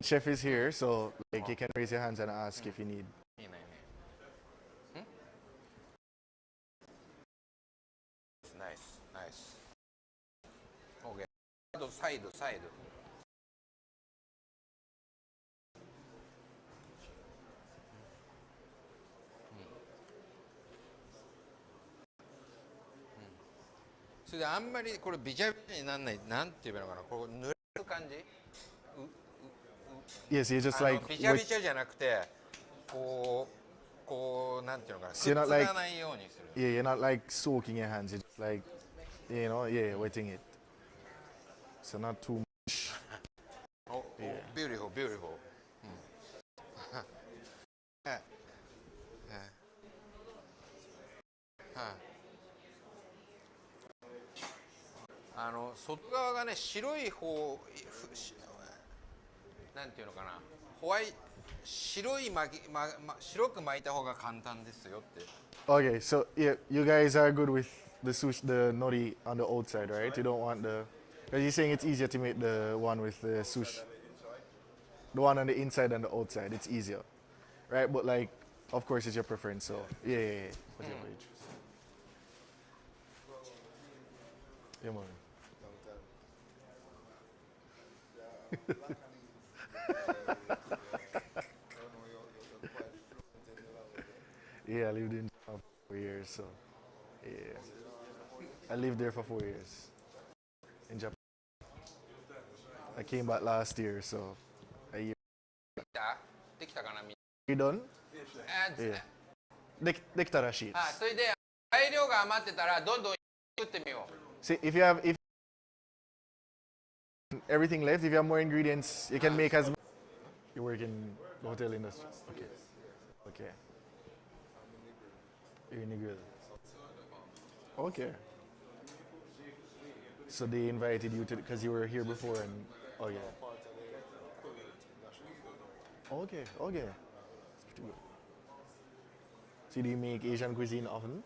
chef is here, so like you can raise your hands and ask if you need. サイドサイド。それであんまりこれビチャビチャにならない、なんて言えばいいのかな、こう濡れる感じ。Yes, you just like ビチャビチャじゃなくて、こうなんていうのかな、くっつ you're not か like ないようにする。yeah, you're not like soaking your hands. You're just like yeah, wetting it. So not too much. お、ビューティフルビューティフル。外側がね白い方、なんていうのかな、白く巻いた方が簡単ですよって。Okay, so yeah, you guys are good with the sushi, the nori on the outside, right? You don't want because you're saying it's easier to make the one with the sushi, the one on the inside and the outside. It's easier, right? But like, of course, it's your preference. So yeah. Whatever you choose. Yeah, man. Yeah, I lived in Japan for 4 years, so yeah. I lived there for 4 years in Japan. I came back last year, so a year. できたかなみんな。You done? あ、 Yeah. できたらしいです。それで材料が余ってたらどんどん作ってみよう。See, if everything left, if you have more ingredients, you can make as. You work in the hotel industry. Okay. You're in the grill. Okay. So they invited you to because you were here before and oh yeah. Okay. That's pretty good. So do you make Asian cuisine often?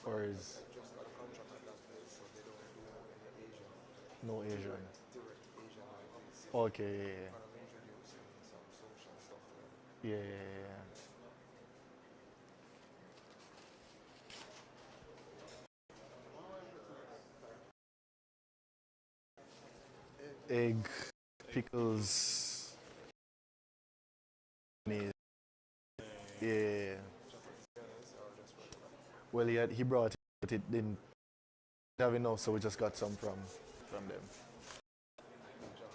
Or is no Asian? Okay, yeah. Egg, pickles, mayonnaise. Yeah. Well, he brought it, but it didn't have enough, so we just got some from them.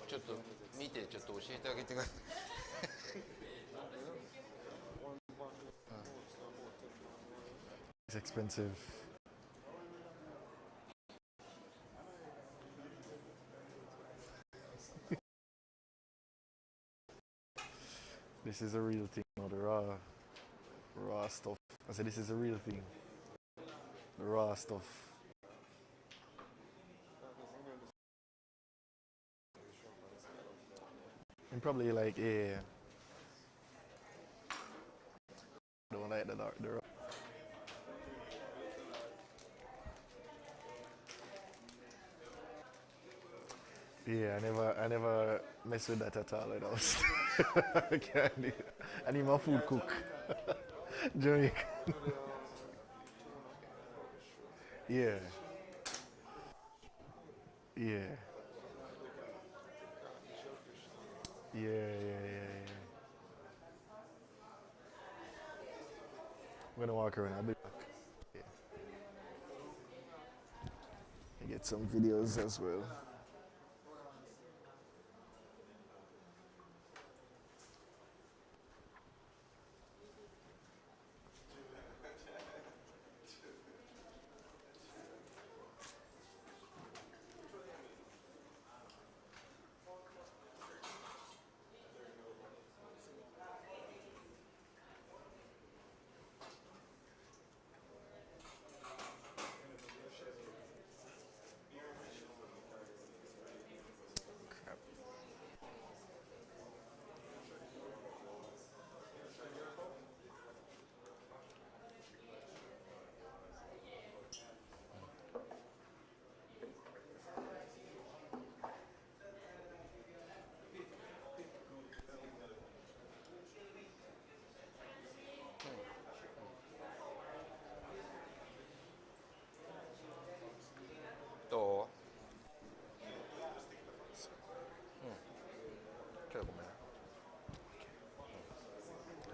ちょっと見てちょっと教えてあげてください。It's expensive. This is a real thing, no, the raw stuff. I said this is a real thing. The raw stuff. And probably like don't like the raw. Yeah, I never mess with that at all. I can't. I need my food cook. Jamaican. Yeah. Yeah. I'm gonna walk around. I'll be back. Yeah. I get some videos as well.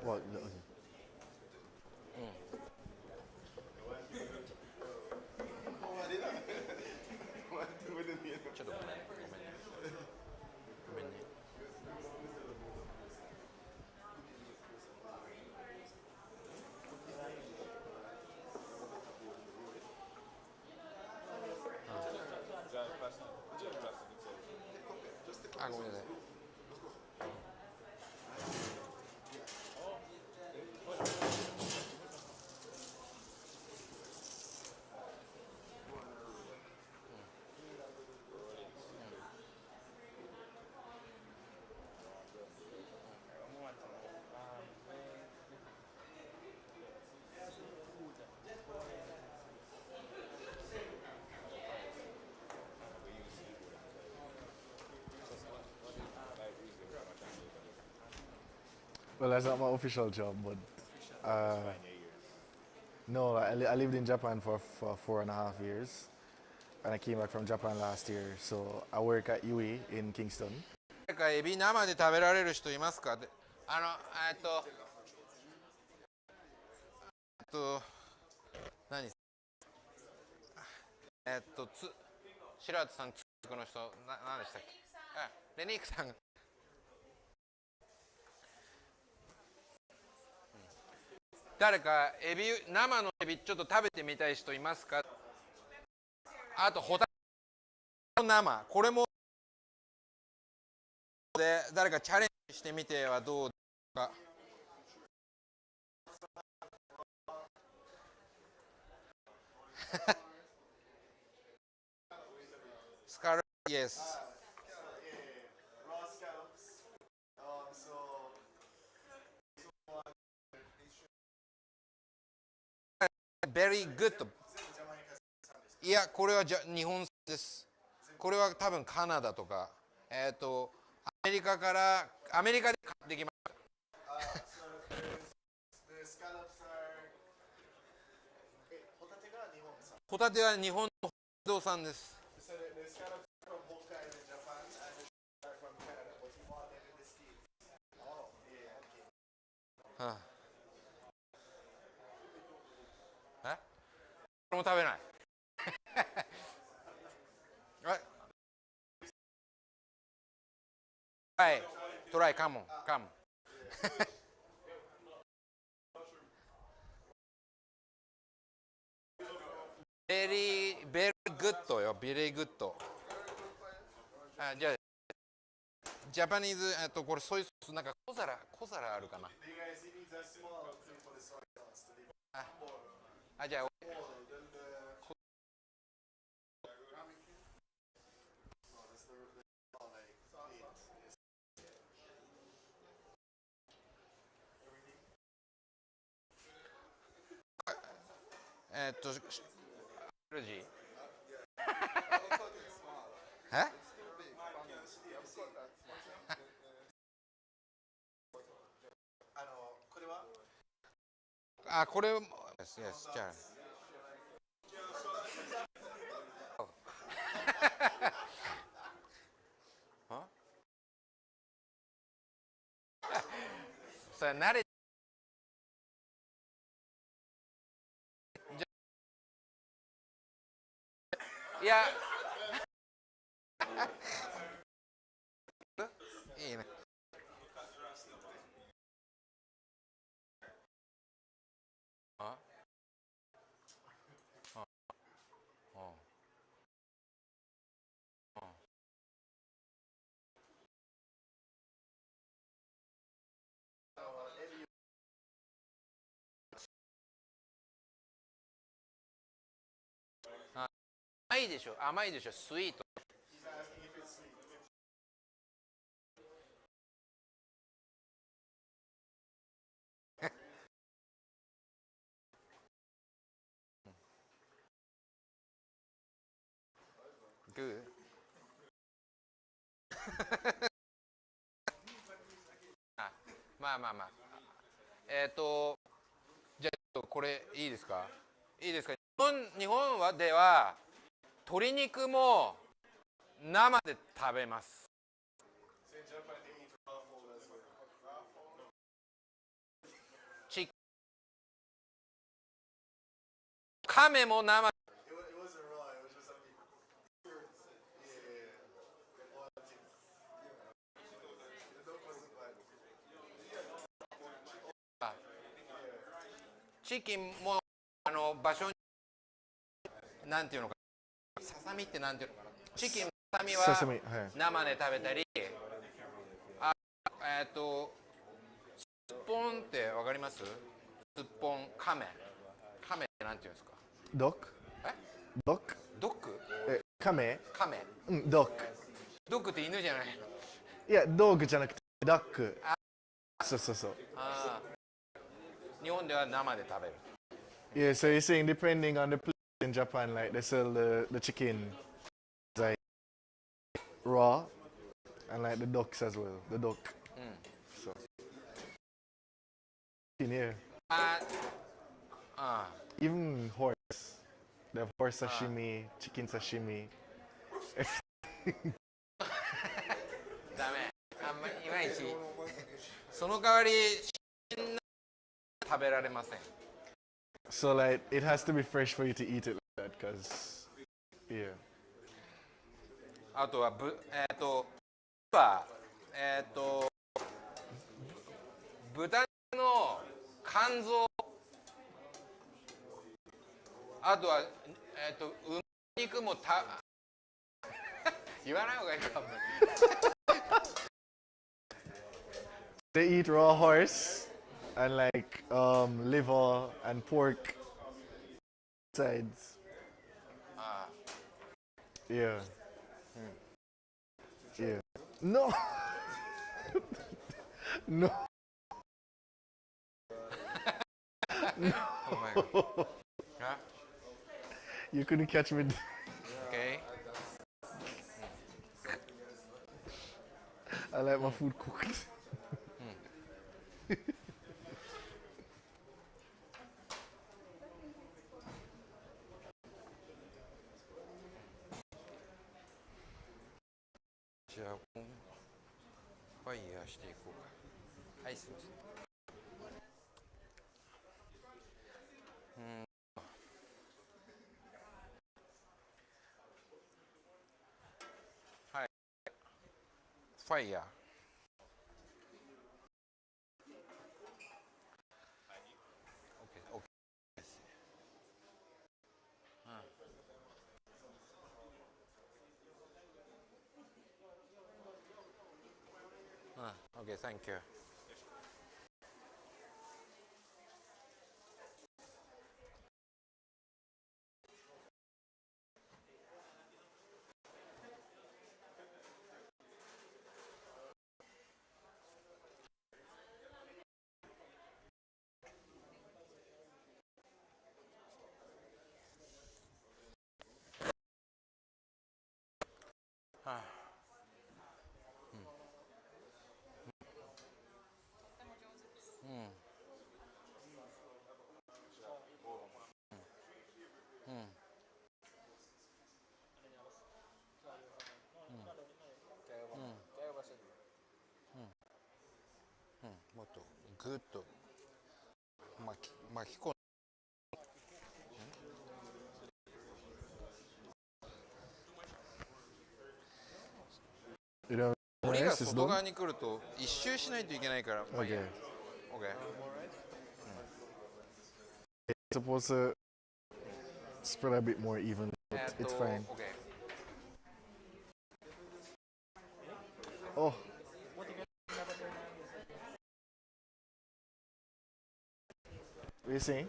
What? Ah, ごめんなさい。Well, that's not my official job, but no, I lived in Japan for 4.5 years, and I came back from Japan last year. So I work at UE in Kingston. 誰かエビ生で食べられる人いますか？で、何？白畑さん、つくの人、何でしたっけ？あ、レニークさん。誰か生のエビちょっと食べてみたい人いますか？あとホタテの生、これもで誰かチャレンジしてみてはどうですか？スカル、イエス。Very good。いや、これは日本です。これは多分カナダとか、アメリカで買ってきました。ホタテは日本の不動産です。はあ、これも食べない。はい、トライ、カモン、カモン。ベリーグッドよ、ベリーグッド。じゃあ、ジャパニーズ、これソイソース、なんか小皿あるかな。じゃあ、ルジこれも、yes, yes, じゃあ。それ慣れいやいいね。甘いでしょ、甘いでしょ、スイート。グーまあまあまあ。じゃあこれいいですか？いいですか？日本では鶏肉も生で食べます。亀も生。チキンも場所になんていうのか、ささみってなんていうのかな、チキンのささみは生で食べたり、すっぽんってわかります？すっぽん、亀ってなんていうんですか？ドッグ？ドッグ？ドッグ？亀？亀。うん、ドッグ。ドッグって犬じゃないの？いや、ドッグじゃなくてダック。そうそうそう。日本では生で食べる。Yeah, so you're saying depending on the place in Japan, like they sell the chicken like raw and like the ducks as well, the duck. So in here, even horse, they have horse sashimi, chicken sashimi. ダメ。あんまりいまいち。その代わり食べられません。So like it has to be fresh for you to eat it like that, cause yeah. あとは豚の肝臓、あとは馬肉も言わない方がいいかも。They eat raw horse and like liver and pork sides. Yeah. Yeah. No. No. No. Oh my God. Huh? You couldn't catch me. Okay. I like my food cooked. Fire していこうか。はい、すみません。はい。ファイヤー。Okay, thank you. Mm. もっとぐっと巻き込んYou know, 海苔が rice is 外 done. 側に来ると一周しないといけないから。まあいいや。 Okay. OK。It's supposed to spread a bit more evenly, but it's fine. OK。Oh. What are you saying?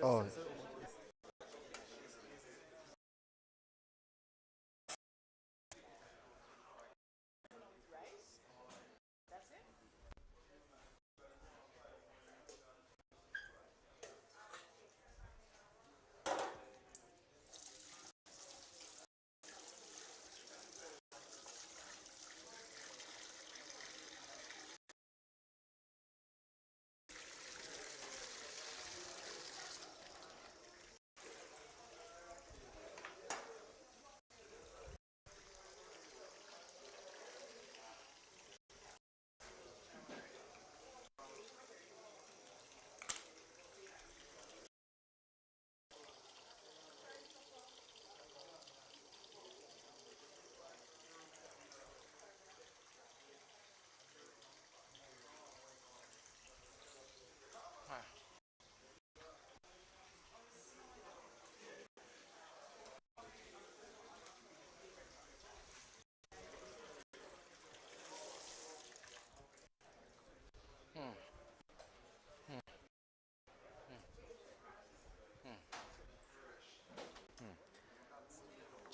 Oh.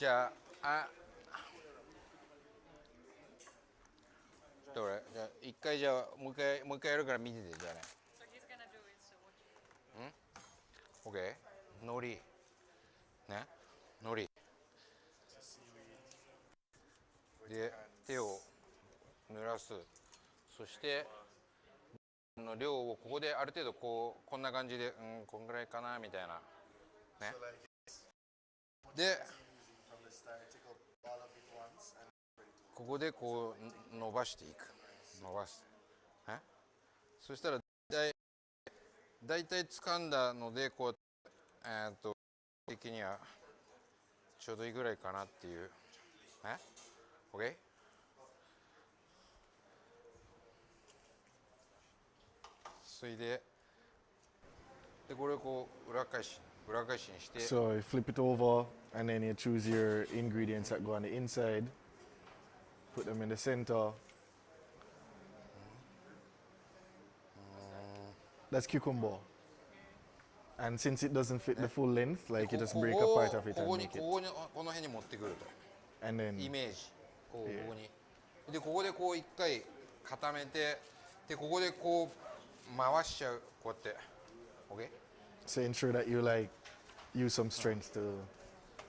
じゃあ、ちょっと俺、じゃあ一回じゃあもう一回やるから見ててじゃあね。OK？ 海苔ね、海苔で手を濡らす。そしての量をここである程度こんな感じで、こんぐらいかなみたいなね。でここでこう伸ばしていく。伸ばす。そしたらだいたい掴んだのでこう的にはちょうどいいぐらいかなっていう。OK？ それでこれをこう裏返しにして。 So you flip it over and then you choose your ingredients that go on the inside, put them in the center. That's cucumber. And since it doesn't fit the full length, like you just break a part of it and make it. この辺に持ってくると And then イメージここにでここでこう一回固めてでここでこう回しちゃうこうやって OK？ so ensure that you like use some strength to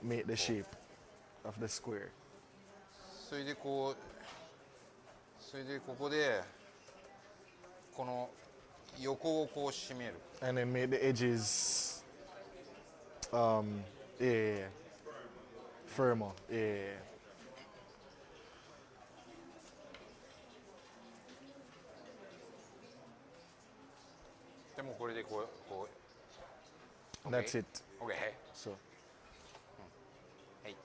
make the shape of the square. それでここでこの横をこう締める。 And then make the edges firmer. でもこれでこう That's it. OK？ So はい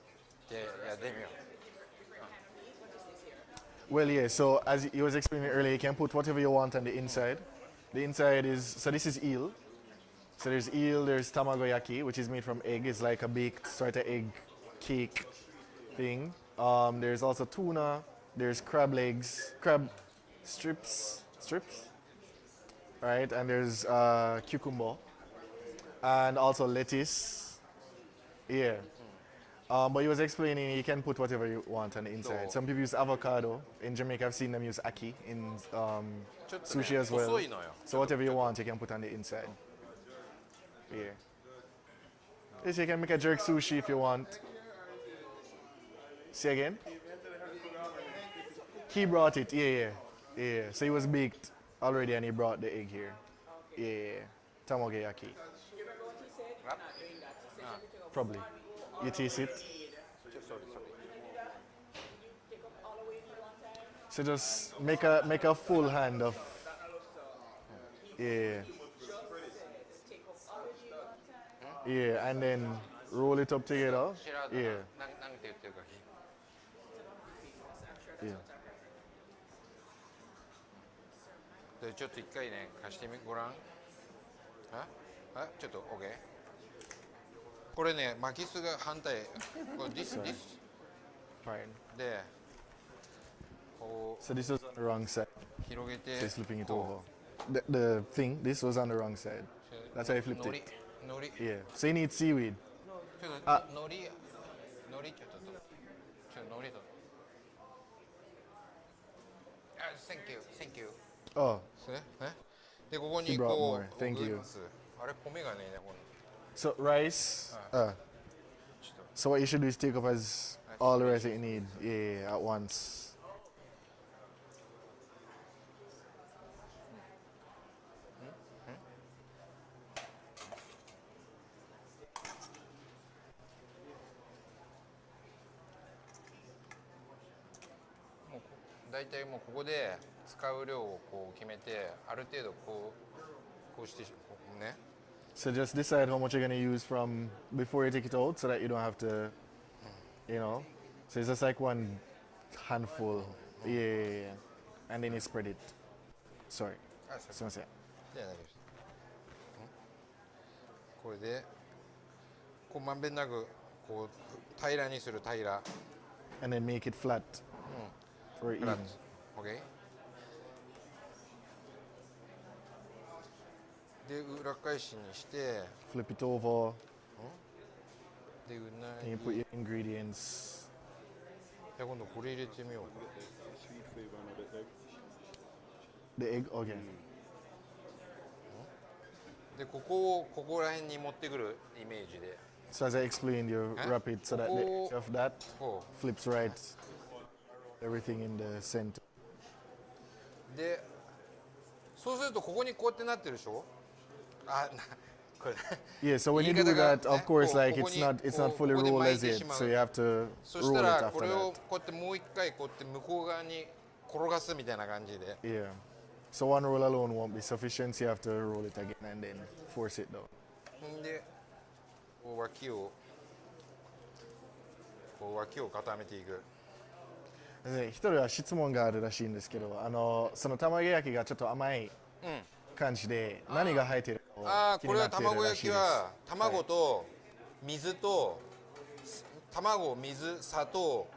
じゃあやってみよう。 well, yeah, so as you was explaining earlier, you can put whatever you want on the inside. The inside is, so this is eel. So there's eel, there's tamagoyaki, which is made from egg. It's like a baked sort of egg cake thing. There's also tuna, there's crab legs, crab strips, right? And there's cucumber, and also lettuce. Yeah. But he was explaining you can put whatever you want on the inside. Some people use avocado. In Jamaica, I've seen them use aki in sushi as well. So whatever you want, you can put on the inside. Yeah. Yes, you can make a jerk sushi if you want. Say again? He brought it, yeah. So he was baked already and he brought the egg here. Yeah. Tamagoyaki. Probably. You taste it. So just make a full hand of, yeah, and then roll it up together, yeah. なんて言ってるかYeah. でちょっと一回ね貸してごらん。ちょっと OK？ これね巻きすが反対これ this Fine. でこ So this was on the wrong side. う広げて So he's flipping it over. The thing, this was on the wrong side. That's how he flipped it. 海苔 Yeah. So you need seaweed. ちょっと海苔ちょっと海苔とThank you Oh, でここに He brought こ more. う Thank you. あれ米がねえねこれ so rice. So what you should do is take up as all the rice that you need, yeah, at once. 大体もうここで使う量をこう決めてある程度こうしてこうね So just decide how much you're gonna use from before you take it out, so that you don't have to, you know. So it's just like one handful, yeah, and then you spread it. Sorry, すみません。じゃあ大丈夫ですこれでこうまんべんなくこう平らにする平ら And then make it flat or フラッ even. ト OK で裏返しにして Flip it over. でうな Can you put your ingredients? じゃあ今度これ入れてみよう。 The egg? Okay. でここをここら辺に持ってくるイメージで。 So as I explained, you wrap it so that the edge of that こ flips right. Everything in the center. うでそうするとここにこうやってなってるでしょ。あこれ Yeah, so when you do that, of course, like it's not fully rolled as yet, so you have to そし roll た it らこ after れを that. こうやってもう一回こうやって向こう側に転がすみたいな感じで。 Yeah. So one roll alone won't be sufficient, so you have to roll it again and then force it down. でこう脇を固めていく。で一人は質問があるらしいんですけど、その卵焼きがちょっと甘い感じで、何が入っているかこれは卵焼きは卵と水と卵、水、砂糖、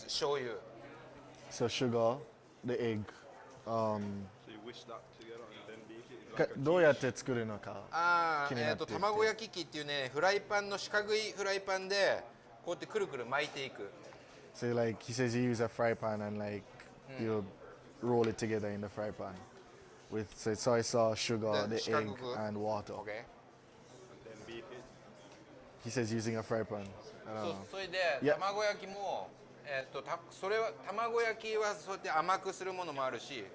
醤油。 So sugar, the egg. So you wish that together and then bake it. It's like a どうやって作るのか。気になってて卵焼き器っていうね、フライパンの四角いフライパンでこうやってくるくる巻いていく。 So like he says, you use a fry pan and like you roll it together in the fry pan with say, soy sauce, sugar, the egg, and water. OK。 and then bake it. He says using a fry pan. I don't know. それで Yeah. 卵焼きもそれは卵焼きはそうやって甘くするものもあるし、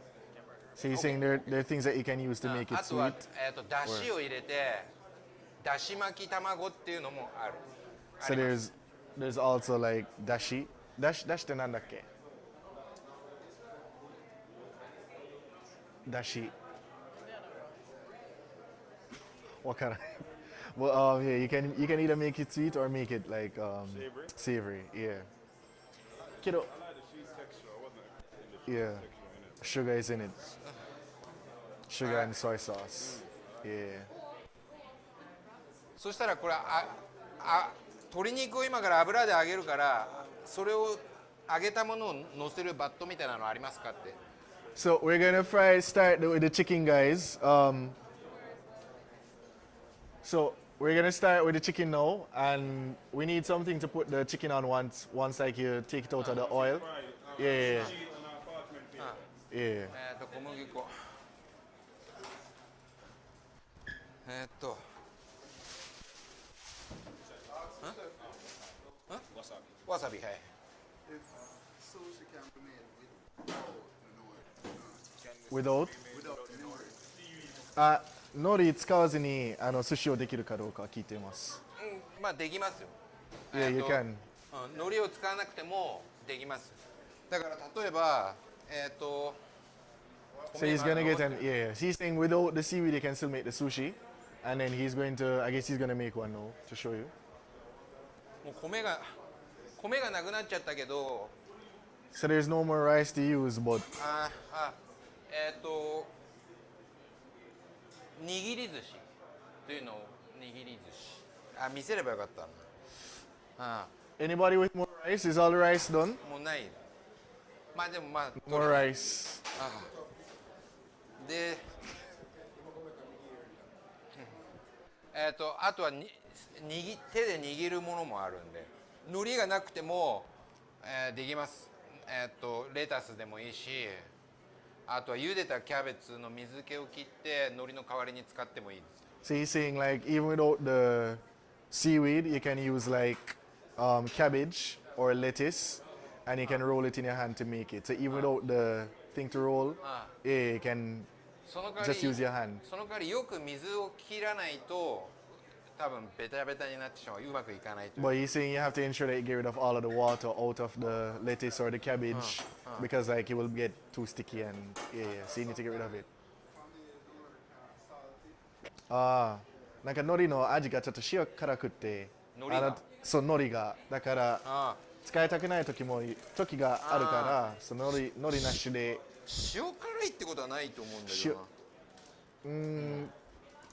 So he's saying there are things that you can use to make あ it とは sweet. だしを入れてだし巻き卵っていうのもある。 So there's also like dashi. Dash ってなんだっけ? Dashi. わからない。Well, yeah, you can either make it sweet or make it like savory. Yeah. けど I like the cheese texture. I wasn't in the Yeah. texture in it. Sugar is in it. Sugar and soy sauce. Yeah. そしたらこれ鶏肉を今から油で揚げるからそれを揚げたものを乗せるバットみたいなのありますかって。 So we're gonna start with the chicken, guys. So we're gonna start with the chicken now, and we need something to put the chicken on once like you take it out of the oil. Yeah. Cheese and parchment paper. Yeah. 小麦粉わさび。はい。 If sushi can be made without Without? nori. 海苔使わずに寿司をできるかどうか聞いてます。まあできますよ。 Yeah, you can. 海苔を使わなくてもできます。だから例えばSo he's gonna get he's saying without the seaweed you can still make the sushi, and then I guess he's gonna make one now to show you. もう米がなくなっちゃったけど、 So there's no more rice to use, but 握り寿司というのを握り寿司見せればよかったな。 anybody with more rice? Is all the rice done? もうない。まあでもまあ More rice. であとは手で握るものもあるんで、海苔がなくても、できます。レタスでもいいし、あとは茹でたキャベツの水気を切って海苔の代わりに使ってもいいです。 So he's saying like even without the seaweed, you can use like cabbage or lettuce, and you can roll it in your hand to make it. So even without the thing to roll, yeah, you can その代わり just use your hand. その代わりよく水を切らないと多分ベタベタになってしまう。うまくいかないという。 But he's saying you have to ensure that you get rid of all of the water out of the lettuce or the cabbage because like it will get too sticky and so you need to get rid of it. なんか海苔の味がちょっと塩辛くて、海苔がそう海苔がだから使いたくない時があるから、その海苔なしで塩辛いってことはないと思うんだけど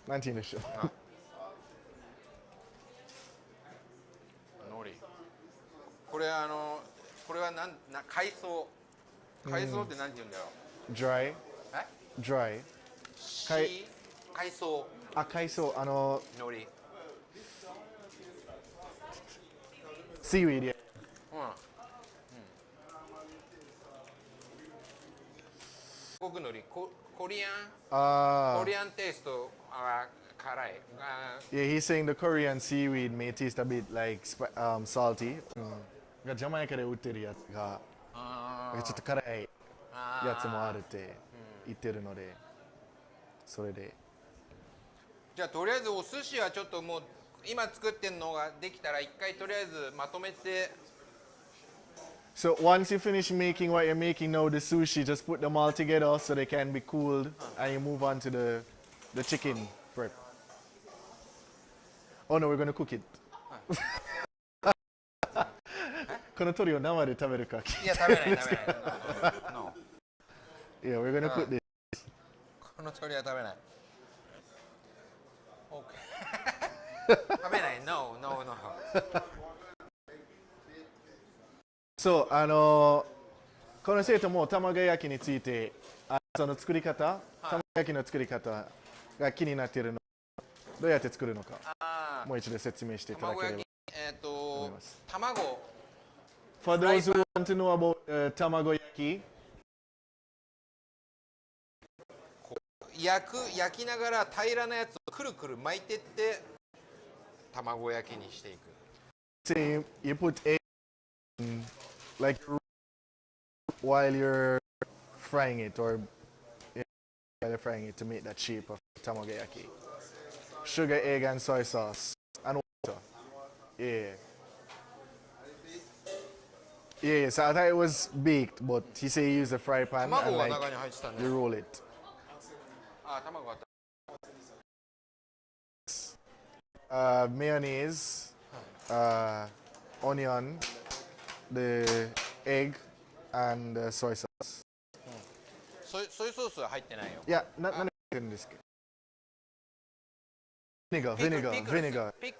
な。なんて言うんでしょう。これは海藻って何て言うんだろう。 Dry. え Dry. 海藻赤いそう、海苔。seaweed, yeah. 韓国海苔、コリアン Ah, コリアンテイストは辛い。yeah, he's saying the Korean seaweed may taste a bit like salty. がジャマイカで売ってるやつがちょっと辛いやつもあるって言ってるので、それで。じゃあとりあえずお寿司はちょっともう今作ってるのができたら一回とりあえずまとめて。So once you finish making what you're making now, the sushi, just put them all together so they can be cooled, and you move on to the chicken prep. Oh no, we're gonna cook it. この鳥を生で食べるか。いや食べない食べない。No. Yeah, we're gonna cook this. この鳥は食べない。OK 食べない。No, no, no. So この生徒も卵焼きについてその作り方、卵焼きの作り方が気になっているの。どうやって作るのか、もう一度説明していただければ。卵。For those who want to know about tamago yaki, 焼きながら平らなやつをくるくる巻いてって卵焼きにしていく。say you put egg in, like while you're frying it, or while you're frying it to make that shape of tamagoyaki. Sugar, egg, and soy sauce, and water. Yeah. Yeah, so I thought it was baked, but he said he used a fry pan and like you roll it. あ、卵あった。Mayonnaise, onion, the egg, and soy sauce. ソイソースは入ってないよ。 Yeah, not in this case. Vinegar. ピ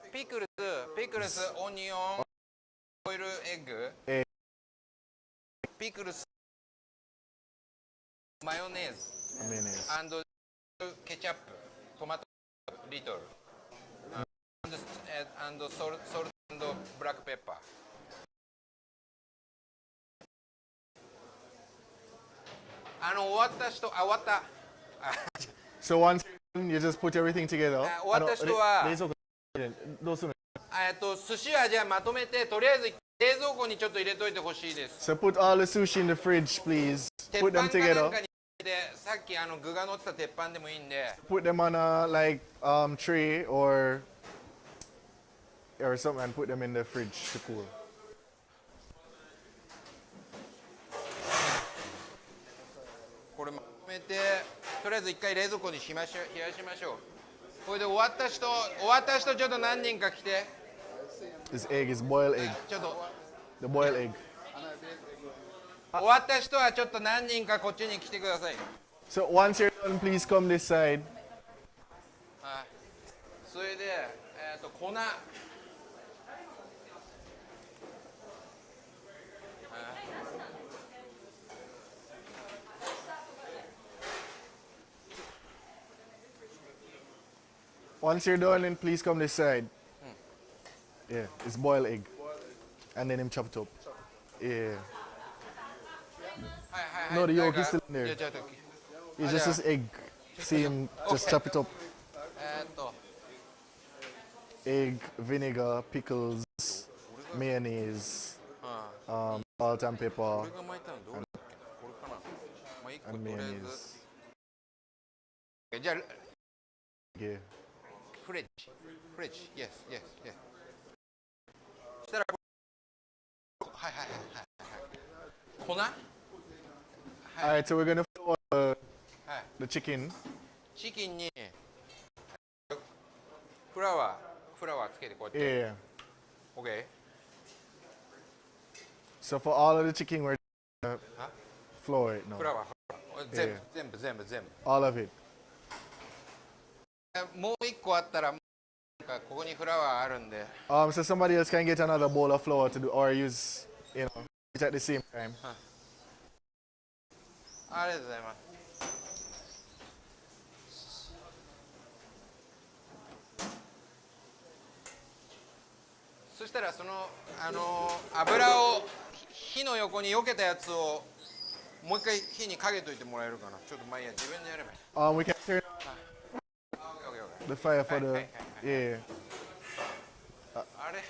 クルス、オニオン、オイルエッグ、ピクルス、マヨネーズ、ケチャップ、トマト、リトル、and salt and black pepper。終わった人、終わった。So once you just put everything together. 終わった人はどうするの？寿司はじゃあまとめてとりあえず冷蔵庫にちょっと入れといてほしいです。 So put all the sushi in the fridge, please. 鉄 Put 板 them かなん together. かにでさっき具が乗ってた鉄板でもいいんで。 Put them on a like tray or something and put them in the fridge to cool. これまとめてとりあえず一回冷蔵庫に冷やしましょう。これで終わった人ちょっと何人か来て。 This egg is boiled egg. ちょっと The boiled egg. 終わった人はちょっと何人かこっちに来てください。 So once you're done, please come this side. それで粉。Once you're done, then please come this side. Yeah, it's boiled egg. And then him chop it up. Yeah. No, the yolk is still in there. It's just this egg. See him just chop it up. Egg, vinegar, pickles, mayonnaise, salt and pepper, and mayonnaise. じゃあ Yeah. フレッチ、yes。そしたらはい粉。Alright, so we're gonna flour the chicken. チキンにフラワーつけてこうやって。 Yeah. OK。 So for all of the chicken, we're gonna flour it now. フラワー全部。 All of it. もう一個あったらなんかここにフラワーあるんで。 So somebody else can get another bowl of flour to do, or use, it at the same time. ありがとうございます。そしたらその油を火の横に避けたやつをもう一回火にかけといてもらえるかな。ちょっとまあいいや、自分でやればいい。We can turn the fire for the yeah. あれ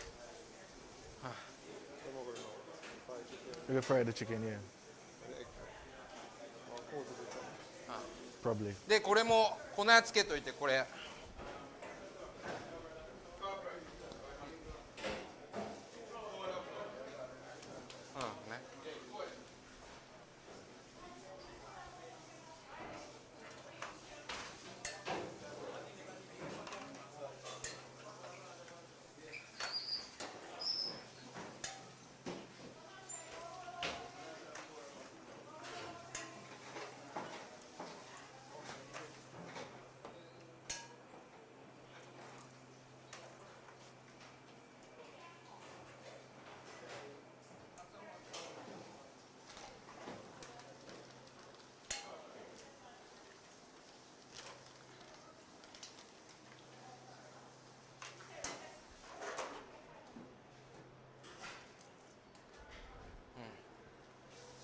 We can fry the chicken, yeah. Probably. でこれも粉つけといてこれ。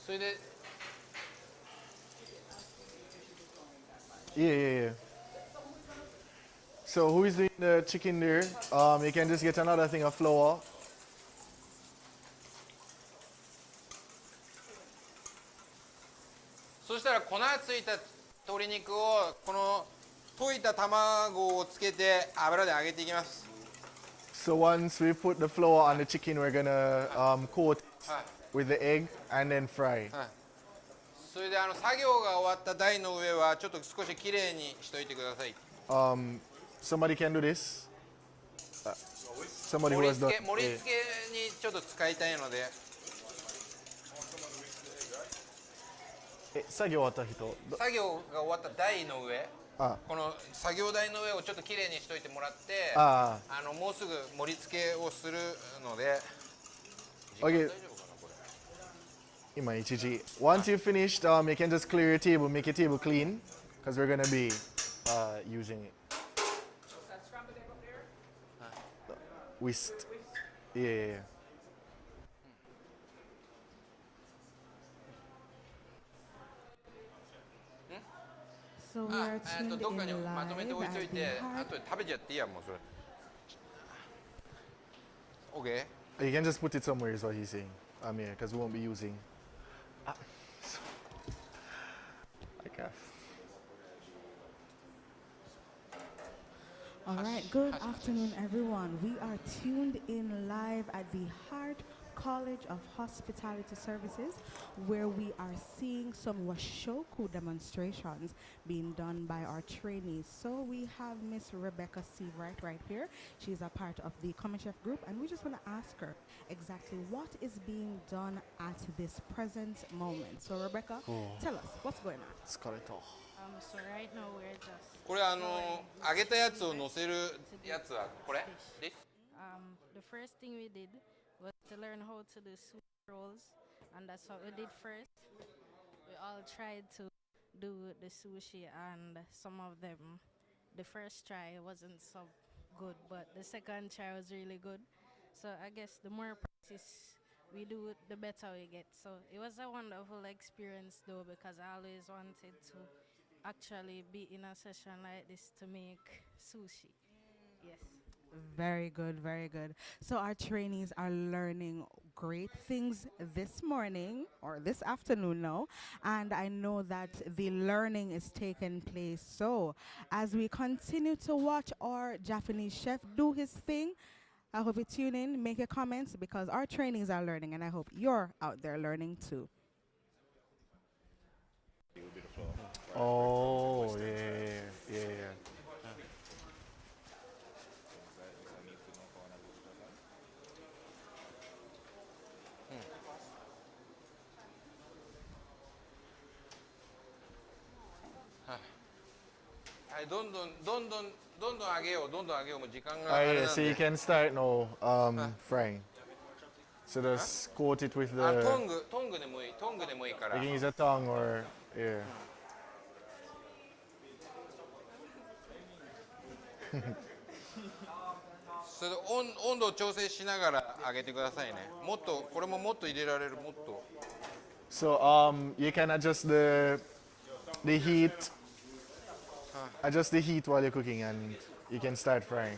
それで Yeah. So who is doing the chicken there? You can just get another thing of flour. そしたら粉ついた鶏肉をこの溶いた卵をつけて油で揚げていきます。 So once we put the flour on the chicken, we're gonna coat it はい。 with the egg and then fry. はい。それで作業が終わった台の上はちょっと少しきれいにしといてください。 Somebody can do this. Somebody who 盛り has 付 done. け盛り付けにちょっと使いたいので。作業終わった人。作業が終わった台の上、あこの作業台の上をちょっときれいにしといてもらって、もうすぐ盛り付けをするので。時間大丈夫かなこれ。今1時. Once you finished, you can just clear your table, make your table clean, because we're gonna be using it. Whisk. Yeah. So we are tuned どっかに in まとめて live 置いとい at て、 the あとで食べちゃっていいやもうそれ。OK? You can just put it somewhere is what he's saying. Yeah, because we won't be using. I can't. All right, good afternoon, everyone. We are tuned in live at the Hart College of Hospitality Services, where we are seeing some washoku demonstrations being done by our trainees. So we have Miss Rebecca Seawright right here. She's a part of the Common Chef group, and we just want to ask her exactly what is being done at this present moment. So Rebecca, tell us what's going on. Let's cut it off. So right now we're just これ揚げたやつを乗せるやつはこれ？ This? the first thing we did was to learn how to do sushi rolls, and that's what we did first. We all tried to do the sushi, and some of them, the first try wasn't so good, but the second try was really good. So I guess the more practice we do, the better we get. So it was a wonderful experience though, because I always wanted to actually be in a session like this to make sushi. Yes. Very good, very good. So our trainees are learning great things this morning or this afternoon now, and I know that the learning is taking place. So as we continue to watch our Japanese chef do his thing, I hope you tune in, make your comments, because our trainees are learning, and I hope you're out there learning too. Oh, yeah. Yeah, so you can start now frying. So just coat it with the. トングでもいい、トングでもいいから。 You can use a tongue or yeah. それで温度を調整しながら揚げてくださいね。もっとこれももっと入れられるもっと。So you can adjust the heat, adjust the heat while you're cooking, and you can start frying.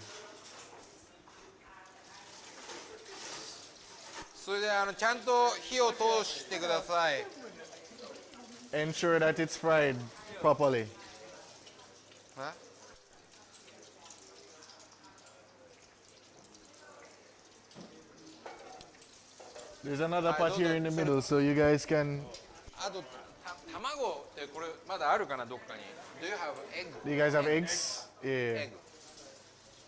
それでちゃんと火を通してください。Ensure that it's fried properly. Huh? There's another pot here in the middle, so you guys can. あと卵ってこれまだあるかなどっかに。Do you have egg? Do you guys have eggs? Yeah. Egg.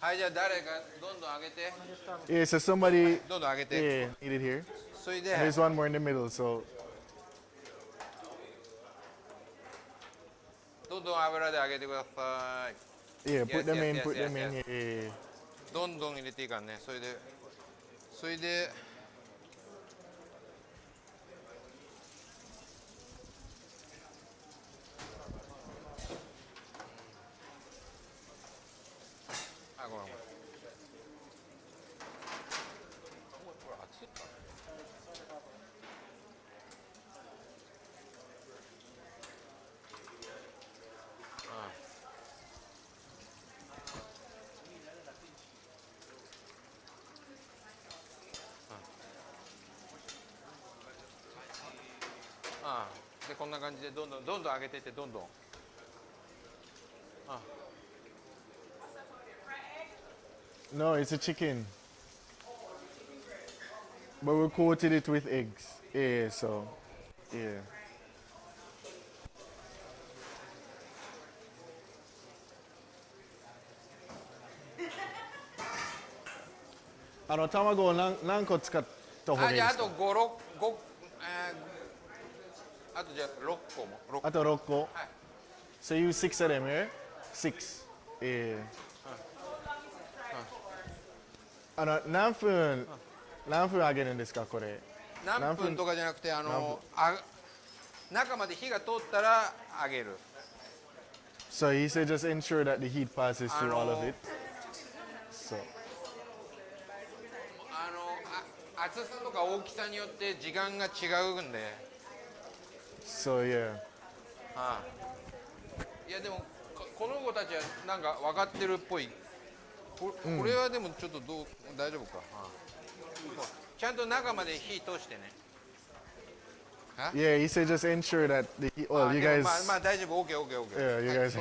はいじゃあ誰かどんどん揚げて。Yeah. So somebody. どんどん揚げて。 Yeah. Eat it here. それで。 There's one more in the middle, so. どんどん油で揚げてください。Yeah. Put them in. Yes, Put yes, them in. yes. Yeah. どんどん入れていいからね。それで。あ、ごめん。これ熱いかな。でこんな感じでどんどん上げていってどんどん。No, it's a chicken. But we coated it with eggs. Yeah, so. Yeah. 卵を何個使った方がいいですか？じゃああと5、6、あとじゃあ6個も。あと6個。はい。So you 6 of them here? 6. Yeah. 何分揚げるんですかこれ？何分とかじゃなくて中まで火が通ったら揚げる。So he said just ensure that the heat passes through all of it. So. 厚さとか大きさによって時間が違うんで。So yeah. いやでもこの子たちはなんか分かってるっぽい。これはでもちょっと大丈夫か。ちゃんと中まで火通してね。Yeah, he said just ensure that the heat. Well, you guys. まあ大丈夫。OK。Yeah, you guys.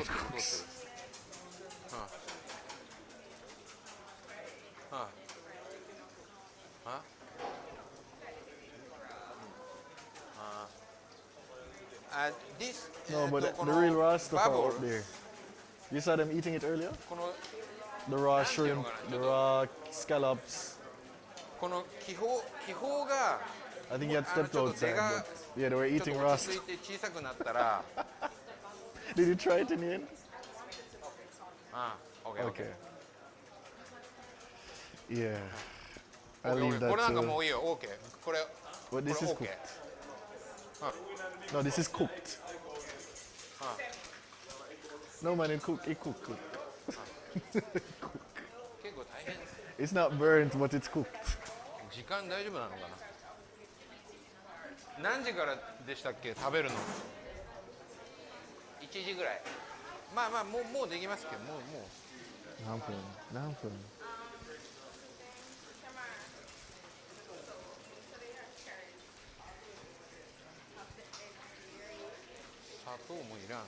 No, but the real raw stuff are up there. You saw them eating it earlier? The raw shrimp, the raw scallops. この気泡が I think you had stepped outside, but yeah, they were eating raw ちょっ stuff. と落ち着いて小さくなったら Did you try it in the end? OK。 Yeah. I'll leave これなんか that も to. ういいよ。OK。これ But this is OK。 cooked. No, this is cooked. No man, it cooked. Cook. 結構大変です。 It's not burnt, but it's cooked. 時間大丈夫なのかな。何時からでしたっけ食べるの。1時ぐらい。まあもうできますけどもう。何分。砂糖もいらん。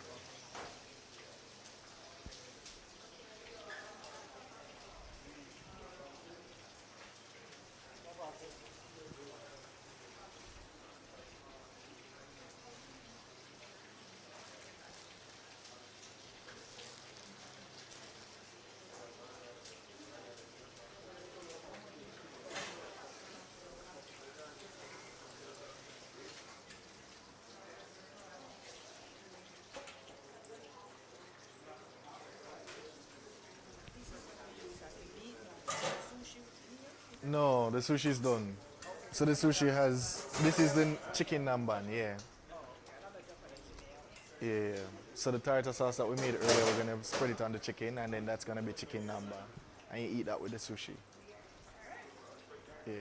No, the sushi is done. So the sushi has. This is the chicken nanban. Yeah. Yeah. So the tartar sauce that we made earlier, we're gonna spread it on the chicken, and then that's gonna be chicken nanban, and you eat that with the sushi. Yeah.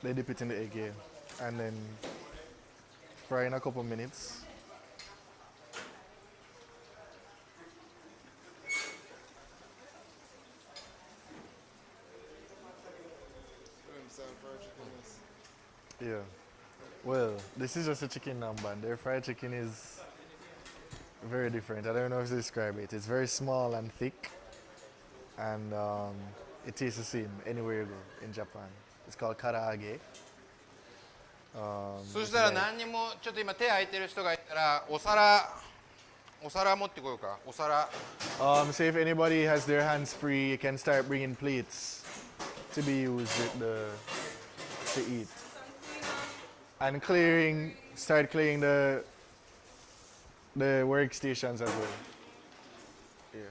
They dip it in the egg, yeah. And then fry in a couple minutes. Yeah. Well, this is just a chicken nanban. Their fried chicken is very different. I don't know how to describe it. It's very small and thick, and it tastes the same anywhere you go in Japan. It's called karaage. そしたら何にもちょっと今手空いてる人がいたらお皿持ってこようか。お皿。So if anybody has their hands free, you can start bringing plates to be used with to eat. And start clearing the workstations as well. Yeah.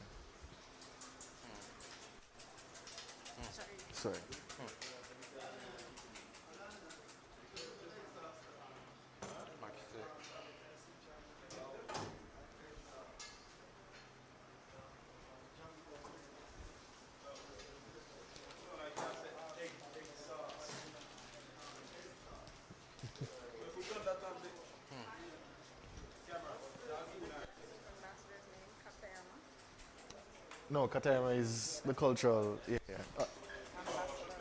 Sorry. No, Katayama is the cultural. Yeah.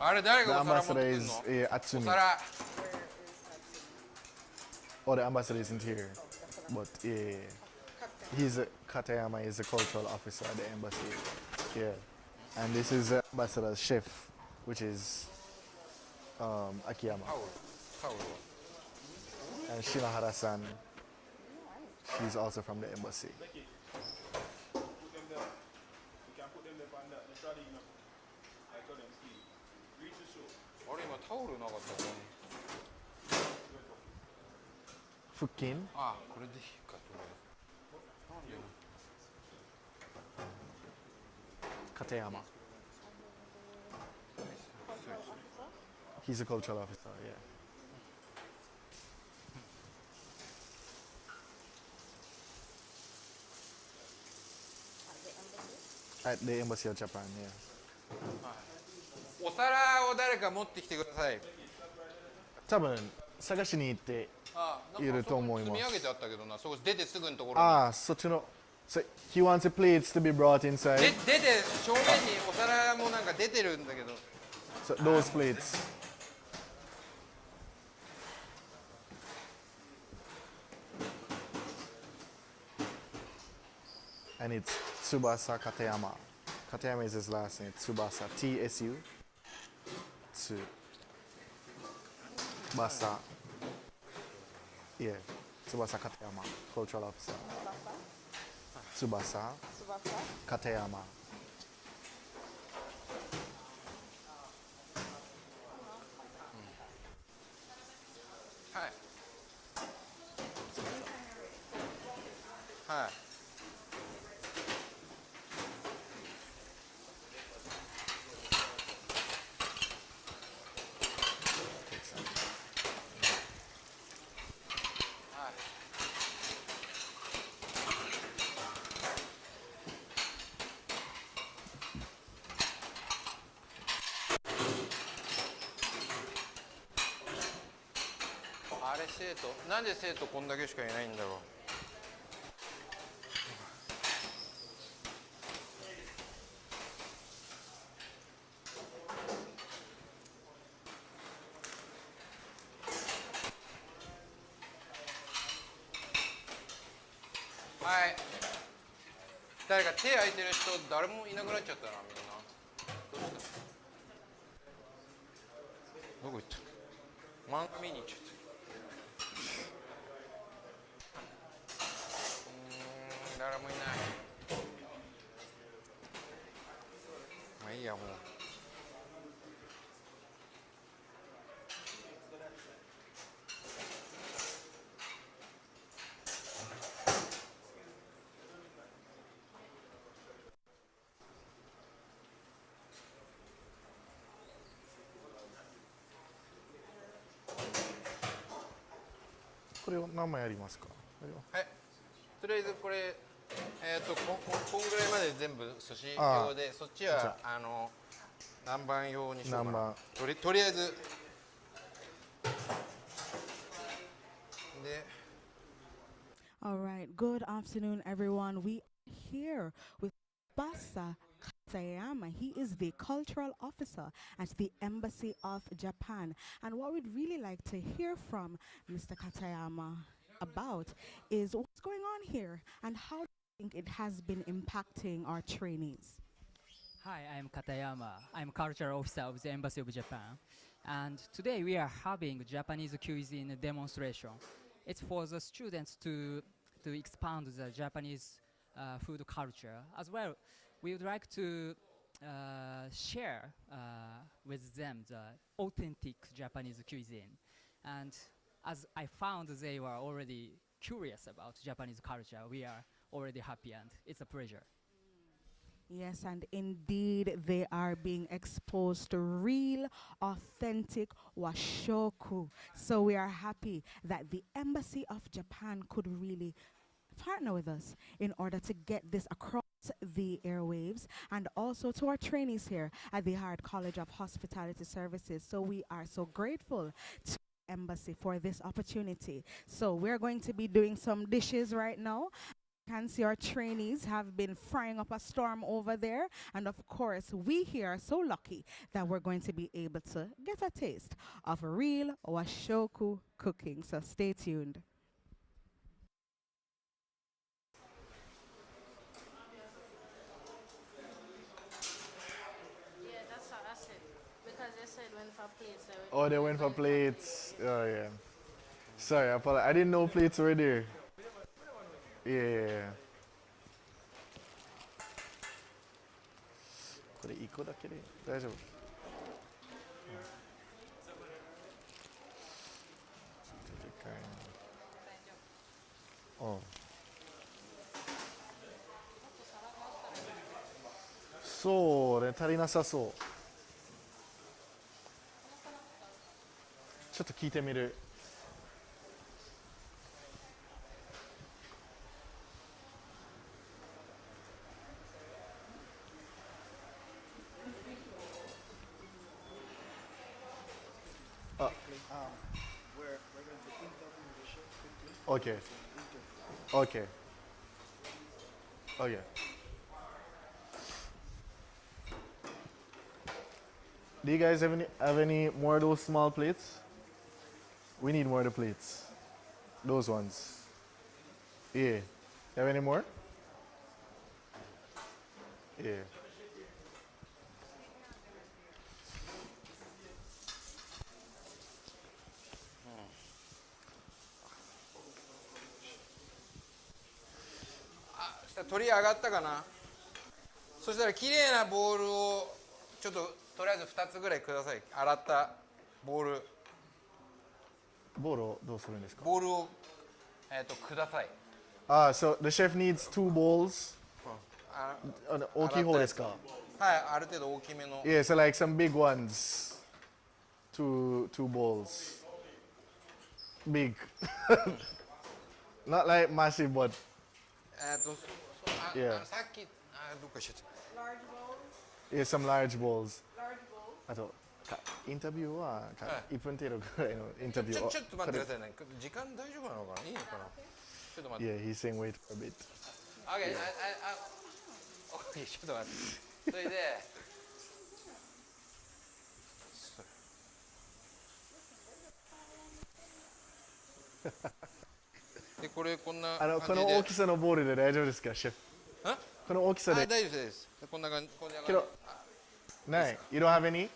あれ誰 The がお皿持って ambassador くん is の？ yeah, お Atsumi. 皿。 Oh, the ambassador isn't here. But yeah. Katayama is a cultural officer at the embassy. Yeah. And this is the ambassador's chef, which is Akiyama. タオル。 And Shinohara-san, she's also from the embassy. Fukin. あ、これでいいか。 Katayama. He's a cultural officer, yeah. At the embassy of Japan, yeah. お皿を誰か持ってきてください。多分探しに行っていると思います。積み上げてあったけどな、そこ出てすぐのところに。ああ、そっちの。So he wants the plates to be brought inside. 出て正面にお皿もなんか出てるんだけど。So those plates. And it's Tsubasa Katayama. Katayama is his last name. Tsubasa. T-S-U. Tsubasa. Yeah. Tsubasa Katayama. Cultural officer. Tsubasa Katayama. Hi. Hi.あれ生徒なんで生徒こんだけしかいないんだろう。はい。誰か手空いてる人誰もいなくなっちゃったなみんな。どうした？どこ行った？漫画見に行っちゃった。誰もいない。まあいいやもう。これを何枚ありますか？はい。とりあえずこれこんぐらいまで全部寿司用で、そっちは南蛮用にしようかな。とりあえずで。All right. Good afternoon, everyone. We are here with Tsubasa Katayama. He is the cultural officer at the Embassy of Japan. And what we'd really like to hear from Mr. Katayama about is what's going on here and how do you think it has been impacting our trainees. Hi, I'm Katayama. I'm cultural officer of the Embassy of Japan. And today we are having Japanese cuisine demonstration. It's for the students to expand the Japanese food culture. As well, we would like to share with them the authentic Japanese cuisine. And as I found they were already curious about Japanese culture, we are already happy and it's a pleasure. Yes, and indeed, they are being exposed to real, authentic washoku. So we are happy that the Embassy of Japan could really partner with us in order to get this across the airwaves and also to our trainees here at the Hard College of Hospitality Services. So we are so grateful to Embassy for this opportunity. So we're going to be doing some dishes right now. Can see our trainees have been frying up a storm over there, and of course we here are so lucky that we're going to be able to get a taste of real washoku cooking. So stay tuned. Yeah, that's what I said. Because they said went for plates. Oh, they went for plates. Oh yeah. Sorry, I apologize. I didn't know plates were there. Yeah. これ1個だけで大丈夫。そうね、足りなさそう。ちょっと聞いてみる。Okay. Okay. Okay. Do you guys have any more of those small plates? We need more of the plates. Those ones. Yeah. Have any more? Yeah. Ah, 鳥上がったかな。そしたら綺麗なボールをちょっととりあえず2つぐらいください。洗ったボール。ボールをどうするんですか？ボールをください。So the chef needs 2 bowls. 大きい方ですか？はい、ある程度大きめの。Yeah, so like some big ones. Two bowls. Big. Not like massive, but さっきどっかしちゃった。yeah, some large bowls. あとインタビューは1分程度ぐらいのインタビューを。ちょっと待ってくださいね。時間大丈夫なのかな？いいのかな？ちょっと待って。Yeah, he's saying wait for a bit. Okay, okay, ちょっと待って。それで。でこれこんな感じで。この大きさのボールで大丈夫ですか、シェフ？この大きさで。大丈夫です。こんな感じ。けど、ない。You don't have any?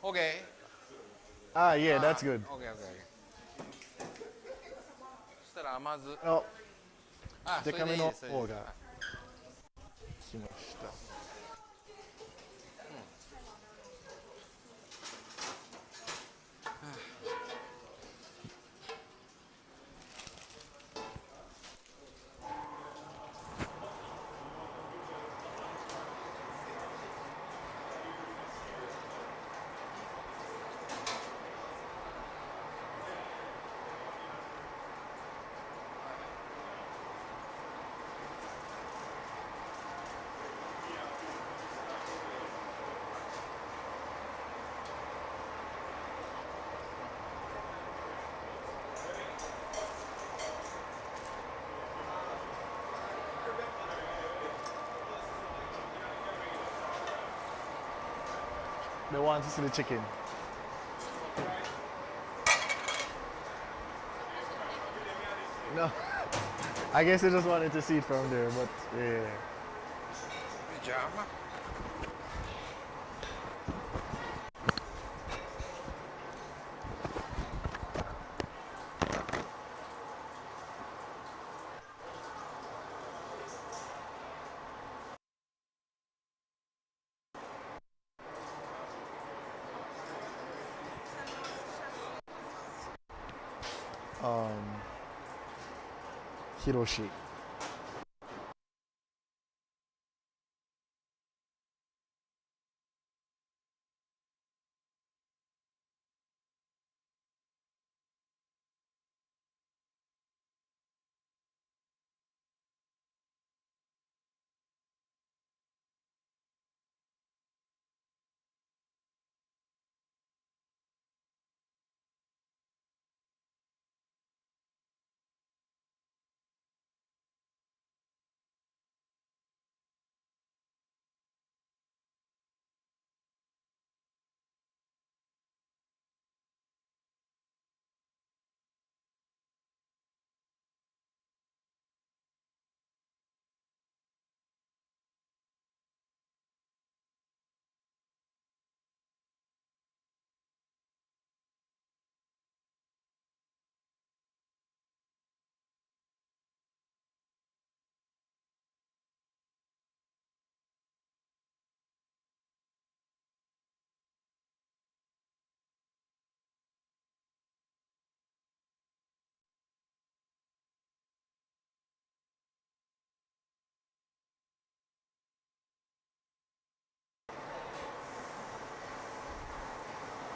Okay. Yeah, that's good. Okay. そしたら甘酢。でかめの方が来ました。They want to see the chicken. No. I guess they just wanted to see it from there, but yeah. Pajama. Hiroshi.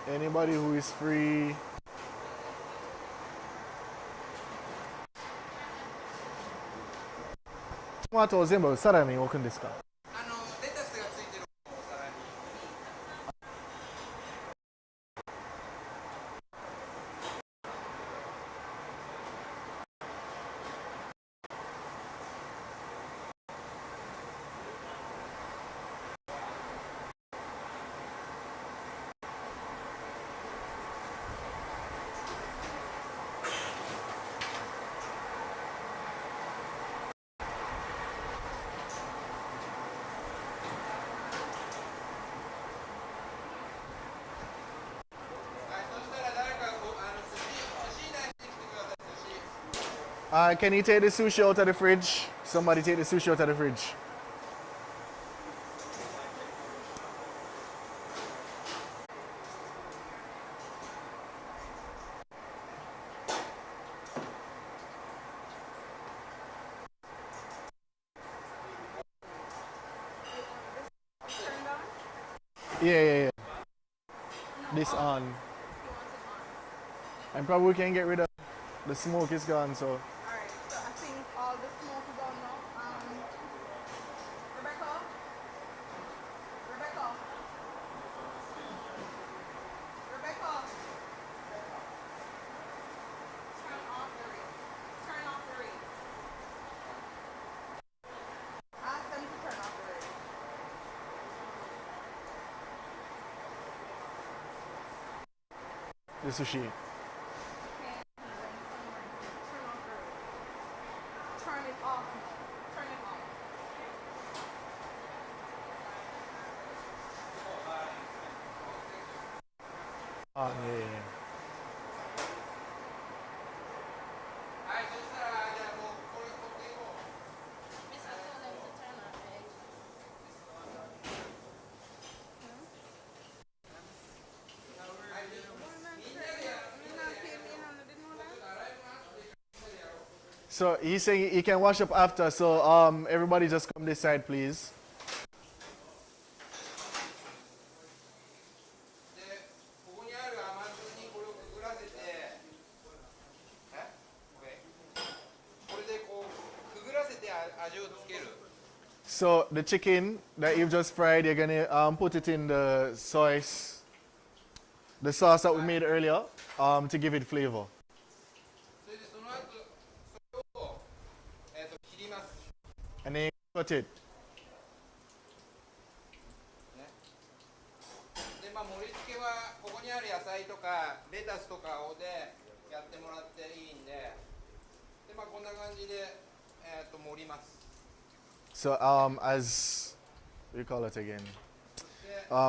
Anybody who is free. Tomato を全部サラダに置くんですか？レタスがついてるお皿に。Can you take the sushi out of the fridge? Somebody take the sushi out of the fridge. Yeah. This on. And probably we can get rid of the smoke is gone, so. Alright, so I think all the smoke is gone now. Rebecca? Rebecca? Rebecca? Turn off the ring. Turn off the ring. Ask them to turn off the ring. The sushi. Turn it off. Turn it off. Yeah. はい、そしたらじゃあもうこれ取っていこう。Miss, I told them to turn off the egg. So he's saying he can wash up after, so everybody just come this side, please. で、ここにある甘酢にこれをくぐらせて、これでこうくぐらせて味をつける。So the chicken that you've just fried, you're gonna put it in the sauce, the sauce that we made earlier, to give it flavor. それでその後それを切ります。 And then you cut it. で、まあも菜とかレタスとかをでやってもらっていいんで、でこんな感じで盛ります。 So as what do you call it again?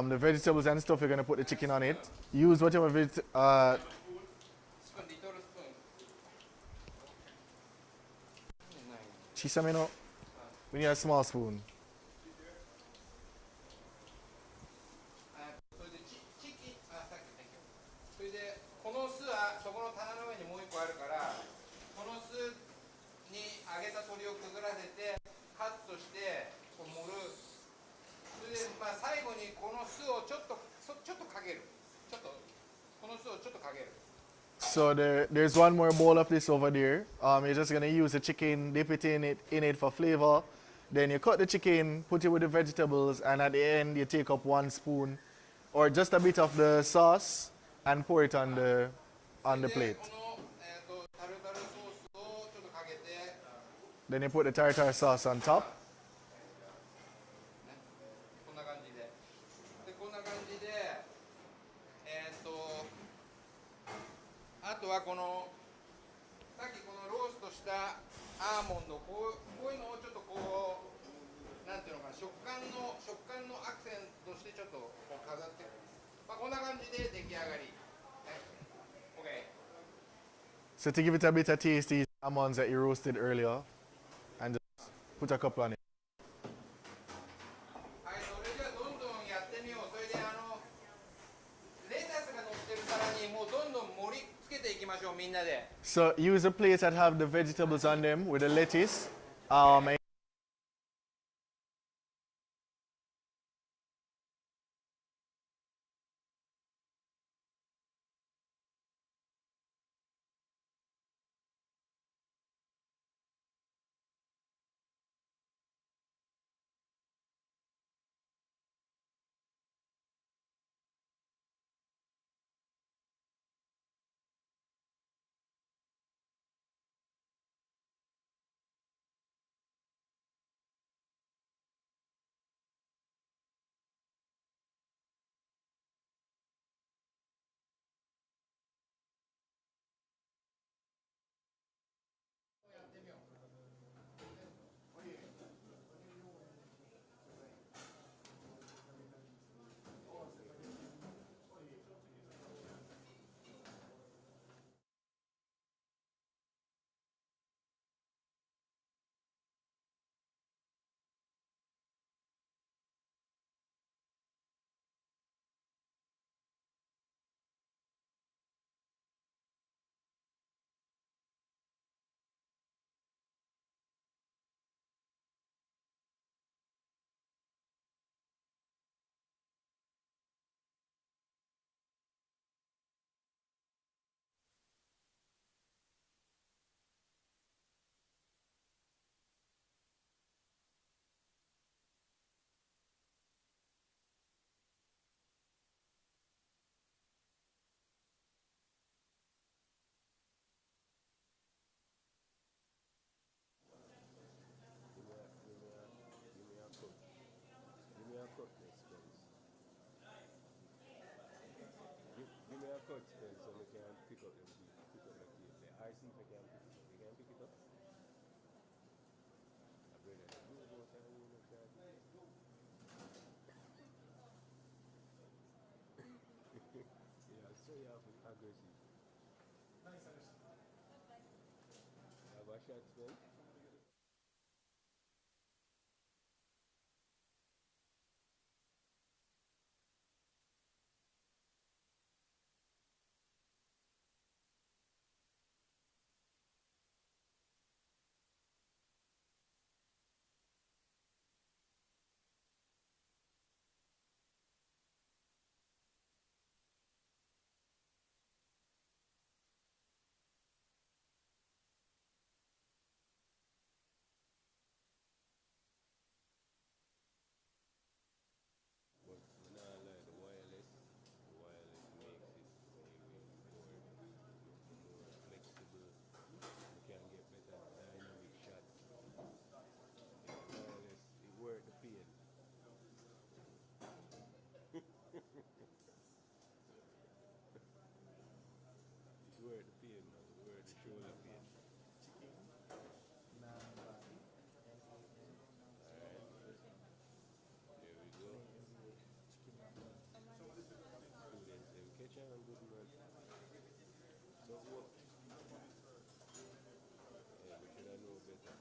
The vegetables and stuff, you're gonna put the chicken on it. Use whatever スプーン、リトルスプーン Chisameno. We need a small spoon. それでチキン、さっきそれでこの巣はそこの棚の上にもう一個あるから、この巣に揚げた鶏をくぐらせてカットしてこう盛る。それで最後にこの巣をちょっとかける。この巣をちょっとかける。 So there's one more bowl of this over there. You're just gonna use the chicken, dip it in it for flavor. Then you cut the chicken, put it with the vegetables, and at the end you take up 1 spoon or just a bit of the sauce and pour it on the plate. このタルタルソースをちょっとかけて、 Then you put the tartar sauce on top. こんな感じで、こんな感じで、あとはこのさっきこのローストしたアーモンド、こういうのをちょっとこうなんていうのかな、食感のアクセントとしてちょっとこう飾って、こんな感じで出来上がり。OK。 So to give it a bit of taste, these almonds that you roasted earlier, and just put a couple on it. はい、それじゃあどんどんやってみよう。それでレタスが乗ってる皿にもうどんどん盛り付けていきましょう、みんなで。 So use a plate that have the vegetables on them with the lettuce. And shoulder page. Nanban. There we go. Students, them catch on good man. So what? Yeah, we should have know better.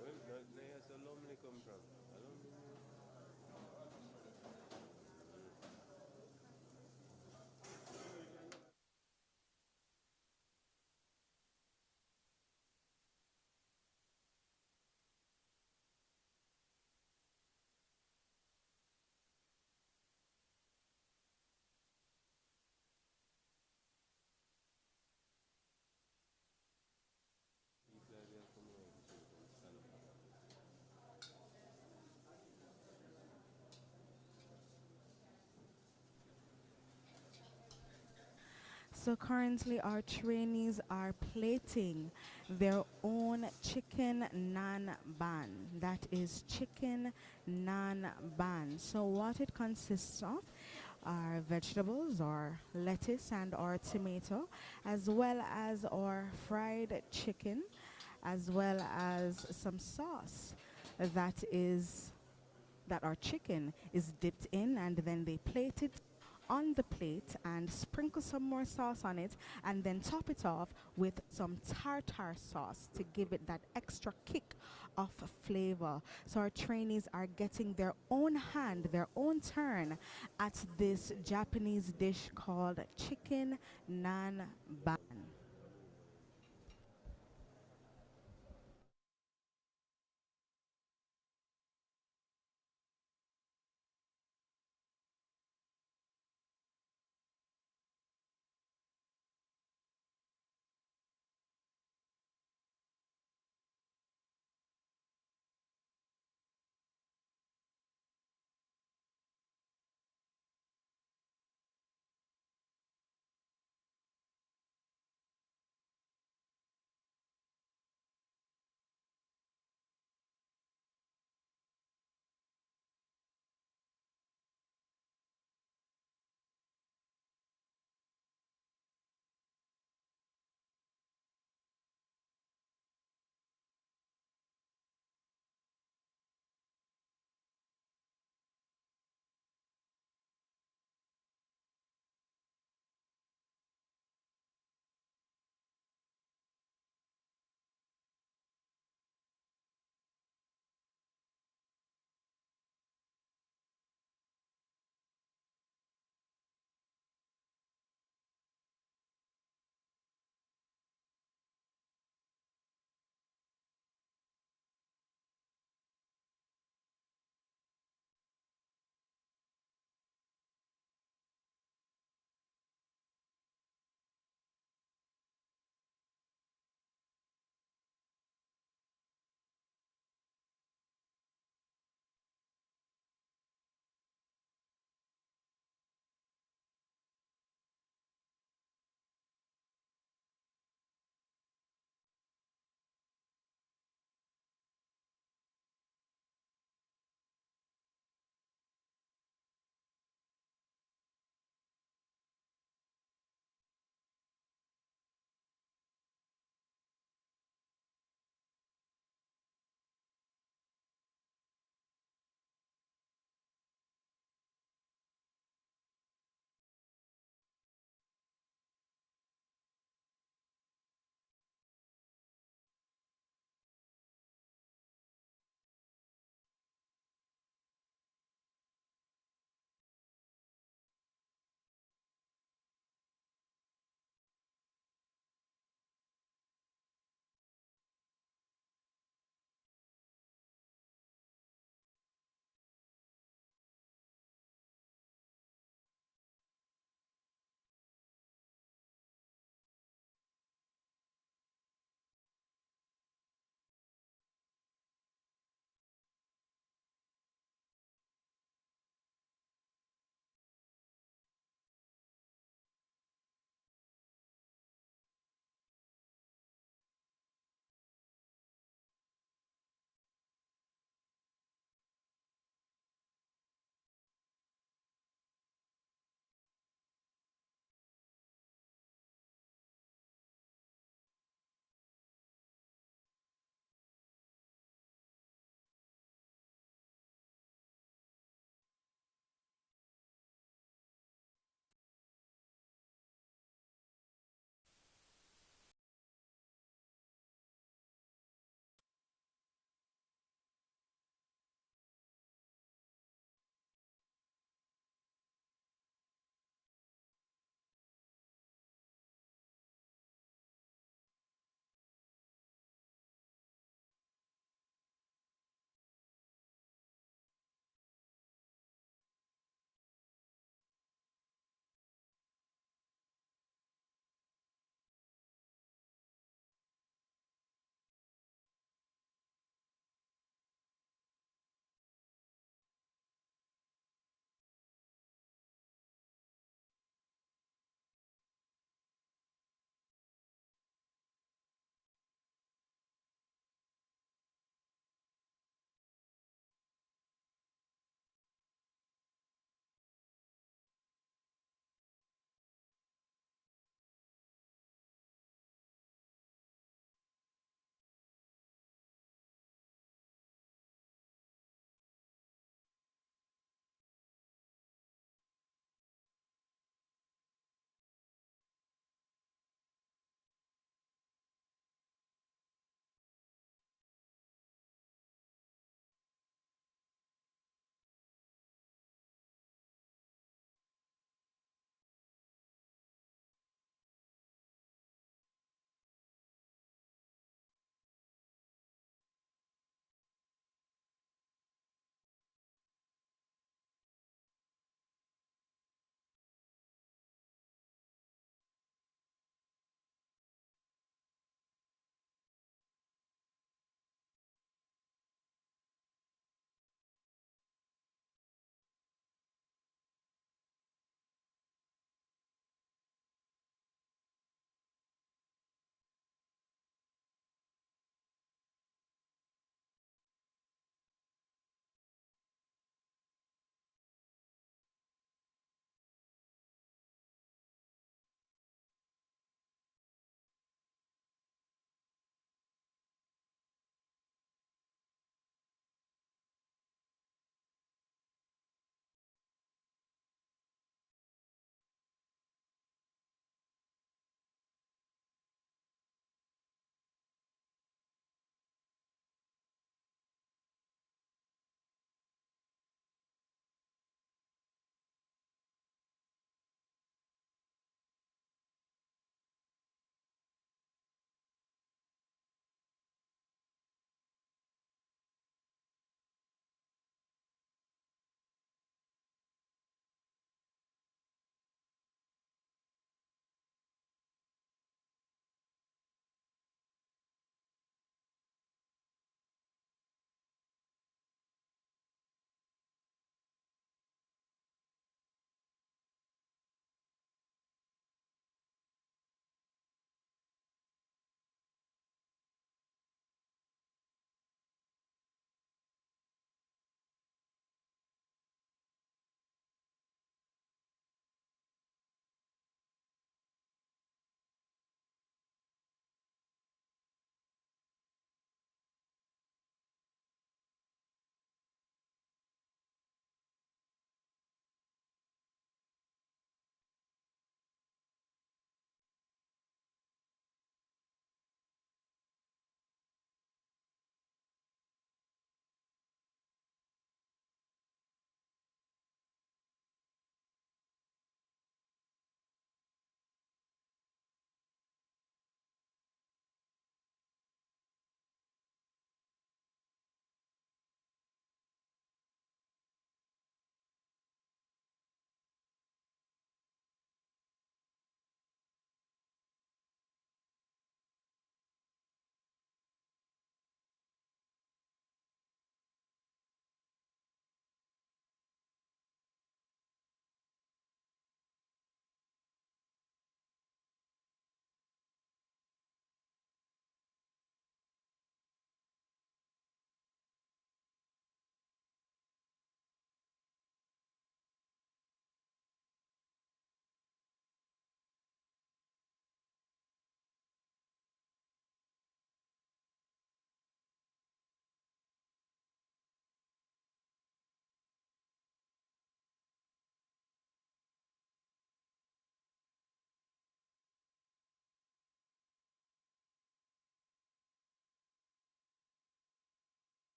Where does alumni come from? Alumni? People are there come around so we can stand up. So currently our trainees are plating their own chicken nanban. That is chicken nanban. So what it consists of are vegetables or lettuce and or tomato, as well as our fried chicken, as well as some sauce that our chicken is dipped in, and then they plate it on the plate and sprinkle some more sauce on it, and then top it off with some tartar sauce to give it that extra kick of flavor. So our trainees are getting their own hand, their own turn at this Japanese dish called chicken nanban.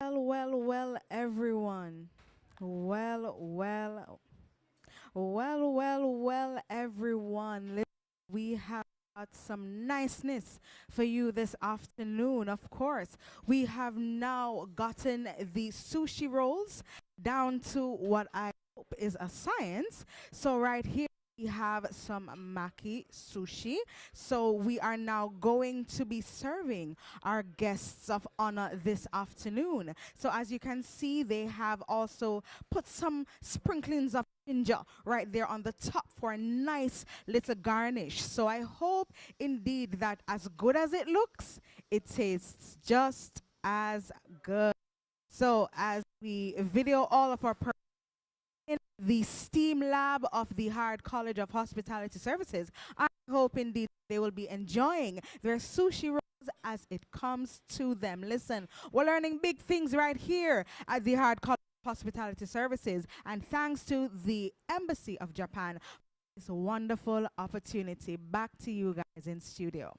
Well, everyone. Well, well, well, everyone. We have got some niceness for you this afternoon. Of course, we have now gotten the sushi rolls down to what I hope is a science. So, right here, we have some Maki sushi. So, we are now going to be serving our guests of honor this afternoon. So, as you can see, they have also put some sprinklings of ginger right there on the top for a nice little garnish. So I hope indeed that as good as it looks, it tastes just as good. So as we video all of our in the STEAM lab of the Hard College of Hospitality Services, I hope indeed they will be enjoying their sushi rolls as it comes to them. Listen, we're learning big things right here at the Hard College of Hospitality Services, and thanks to the Embassy of Japan, this wonderful opportunity. Back to you guys in studio.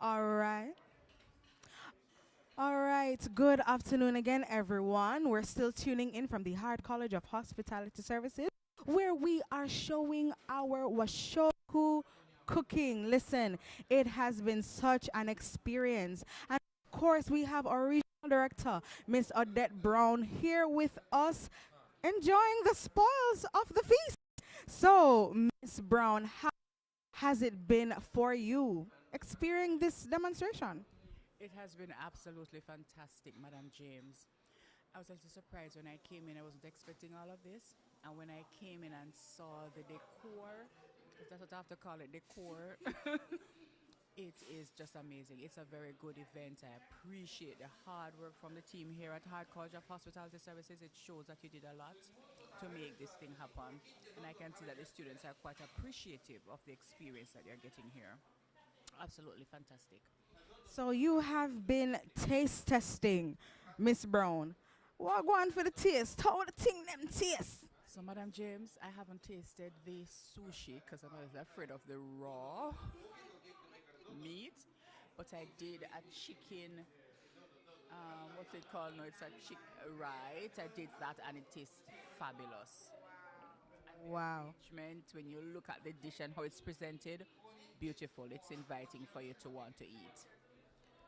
All right. All right. Good afternoon again, everyone. We're still tuning in from the Hard College of Hospitality Services, where we are showing our washoku cooking. Listen, it has been such an experience. And of course, we have our regional director, Miss Odette Brown, here with us, enjoying the spoils of the feast. So, Miss Brown, how has it been for you experiencing this demonstration? It has been absolutely fantastic, Madam James. I was a little surprised when I came in. I wasn't expecting all of this. And when I came in and saw the decor, 'cause that's what I have to call it, decor, it is just amazing. It's a very good event. I appreciate the hard work from the team here at Hard College of Hospitality Services. It shows that you did a lot to make this thing happen. And I can see that the students are quite appreciative of the experience that they're getting here. Absolutely fantastic. So you have been taste testing, Miss Brown. What go on for the taste? How the thing them taste? So, Madam James, I haven't tasted the sushi because I was afraid of the raw meat, but I did a chicken. What's it called? No, it's a chick. Right, I did that, and it tastes fabulous. Wow. When you look at the dish and how it's presented, beautiful. It's inviting for you to want to eat.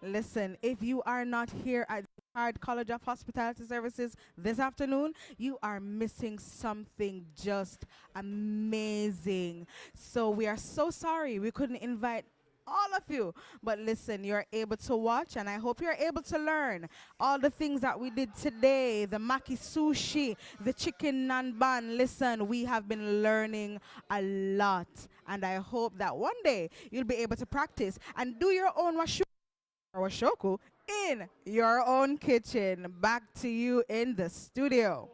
Listen, if you are not here at the Hard College of Hospitality Services this afternoon, you are missing something just amazing. So we are so sorry we couldn't invite all of you. But listen, you're able to watch, and I hope you're able to learn all the things that we did today, the Maki sushi, the chicken nanban. Listen, we have been learning a lot, and I hope that one day you'll be able to practice and do your own washoku in your own kitchen. Back to you in the studio.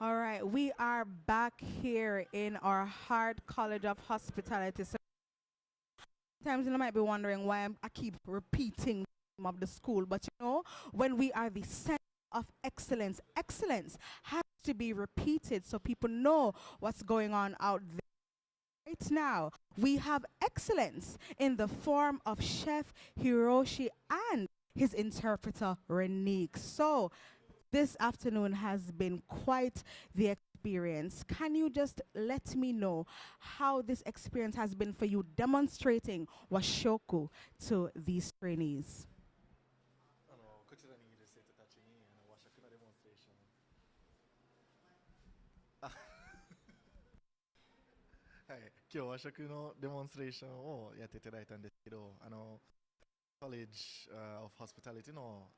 All right, we are back here in our Hart College of Hospitality. So sometimes you might be wondering why I keep repeating the name of the school, but you know, when we are the center of excellence, excellence has to be repeated so people know what's going on out there. Right now, we have excellence in the form of Chef Hiroshi and his interpreter Renique. So this afternoon has been quite the experience. Can you just let me know how this experience has been for you demonstrating washoku to these trainees? こちらにいる生徒たちに和食のデモンストレーションはい、今日和食のデモンストレーションをやっていただいたんですけど、College of Hospitality の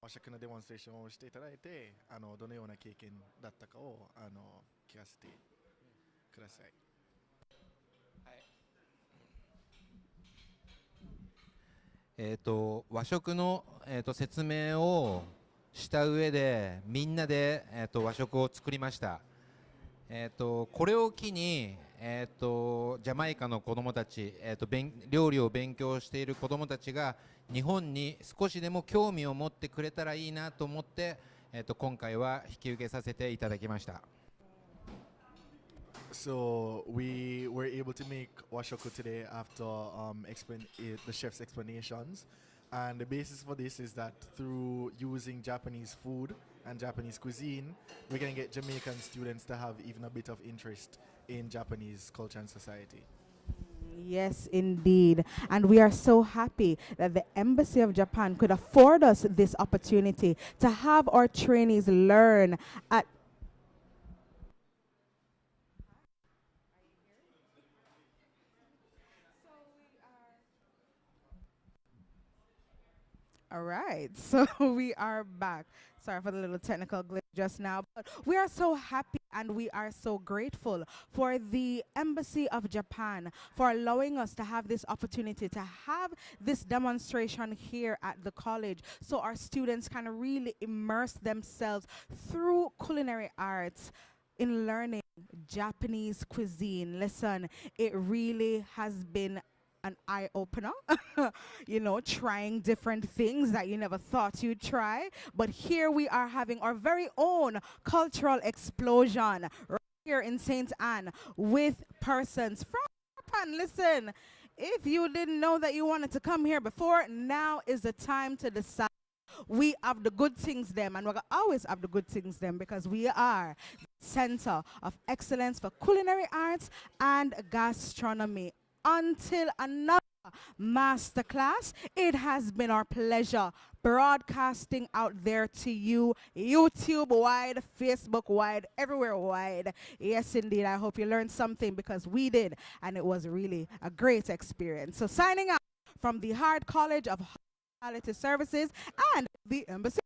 和食のデモンストレーションをしていただいて、どのような経験だったかを聞かせてください。和食の、説明をした上でみんなで、和食を作りました。これを機に、ジャマイカの子どもたち、料理を勉強している子どもたちが日本に少しでも興味を持ってくれたらいいなと思って、今回は引き受けさせていただきました。So we were able to make washoku today after the chef's explanations, and the basis for this is that through using Japanese food and Japanese cuisine, we can get Jamaican students to have even a bit of interest in Japanese culture and society. Yes, indeed. And we are so happy that the Embassy of Japan could afford us this opportunity to have our trainees learn at All right, so we are back. Sorry for the little technical glitch just now, but we are so happy and we are so grateful for the Embassy of Japan for allowing us to have this opportunity to have this demonstration here at the college so our students can really immerse themselves through culinary arts in learning Japanese cuisine. Listen, it really has been an eye-opener, you know, trying different things that you never thought you'd try. But here we are having our very own cultural explosion right here in St. Anne with persons from Japan. Listen, if you didn't know that you wanted to come here before, now is the time to decide. We have the good things them, and we're gonna always have the good things them because we are the center of excellence for culinary arts and gastronomy. Until another masterclass, it has been our pleasure broadcasting out there to you, YouTube wide, Facebook wide, everywhere wide. Yes, indeed. I hope you learned something because we did, and it was really a great experience. So signing out from the Hart College of Hospitality Services and the Embassy.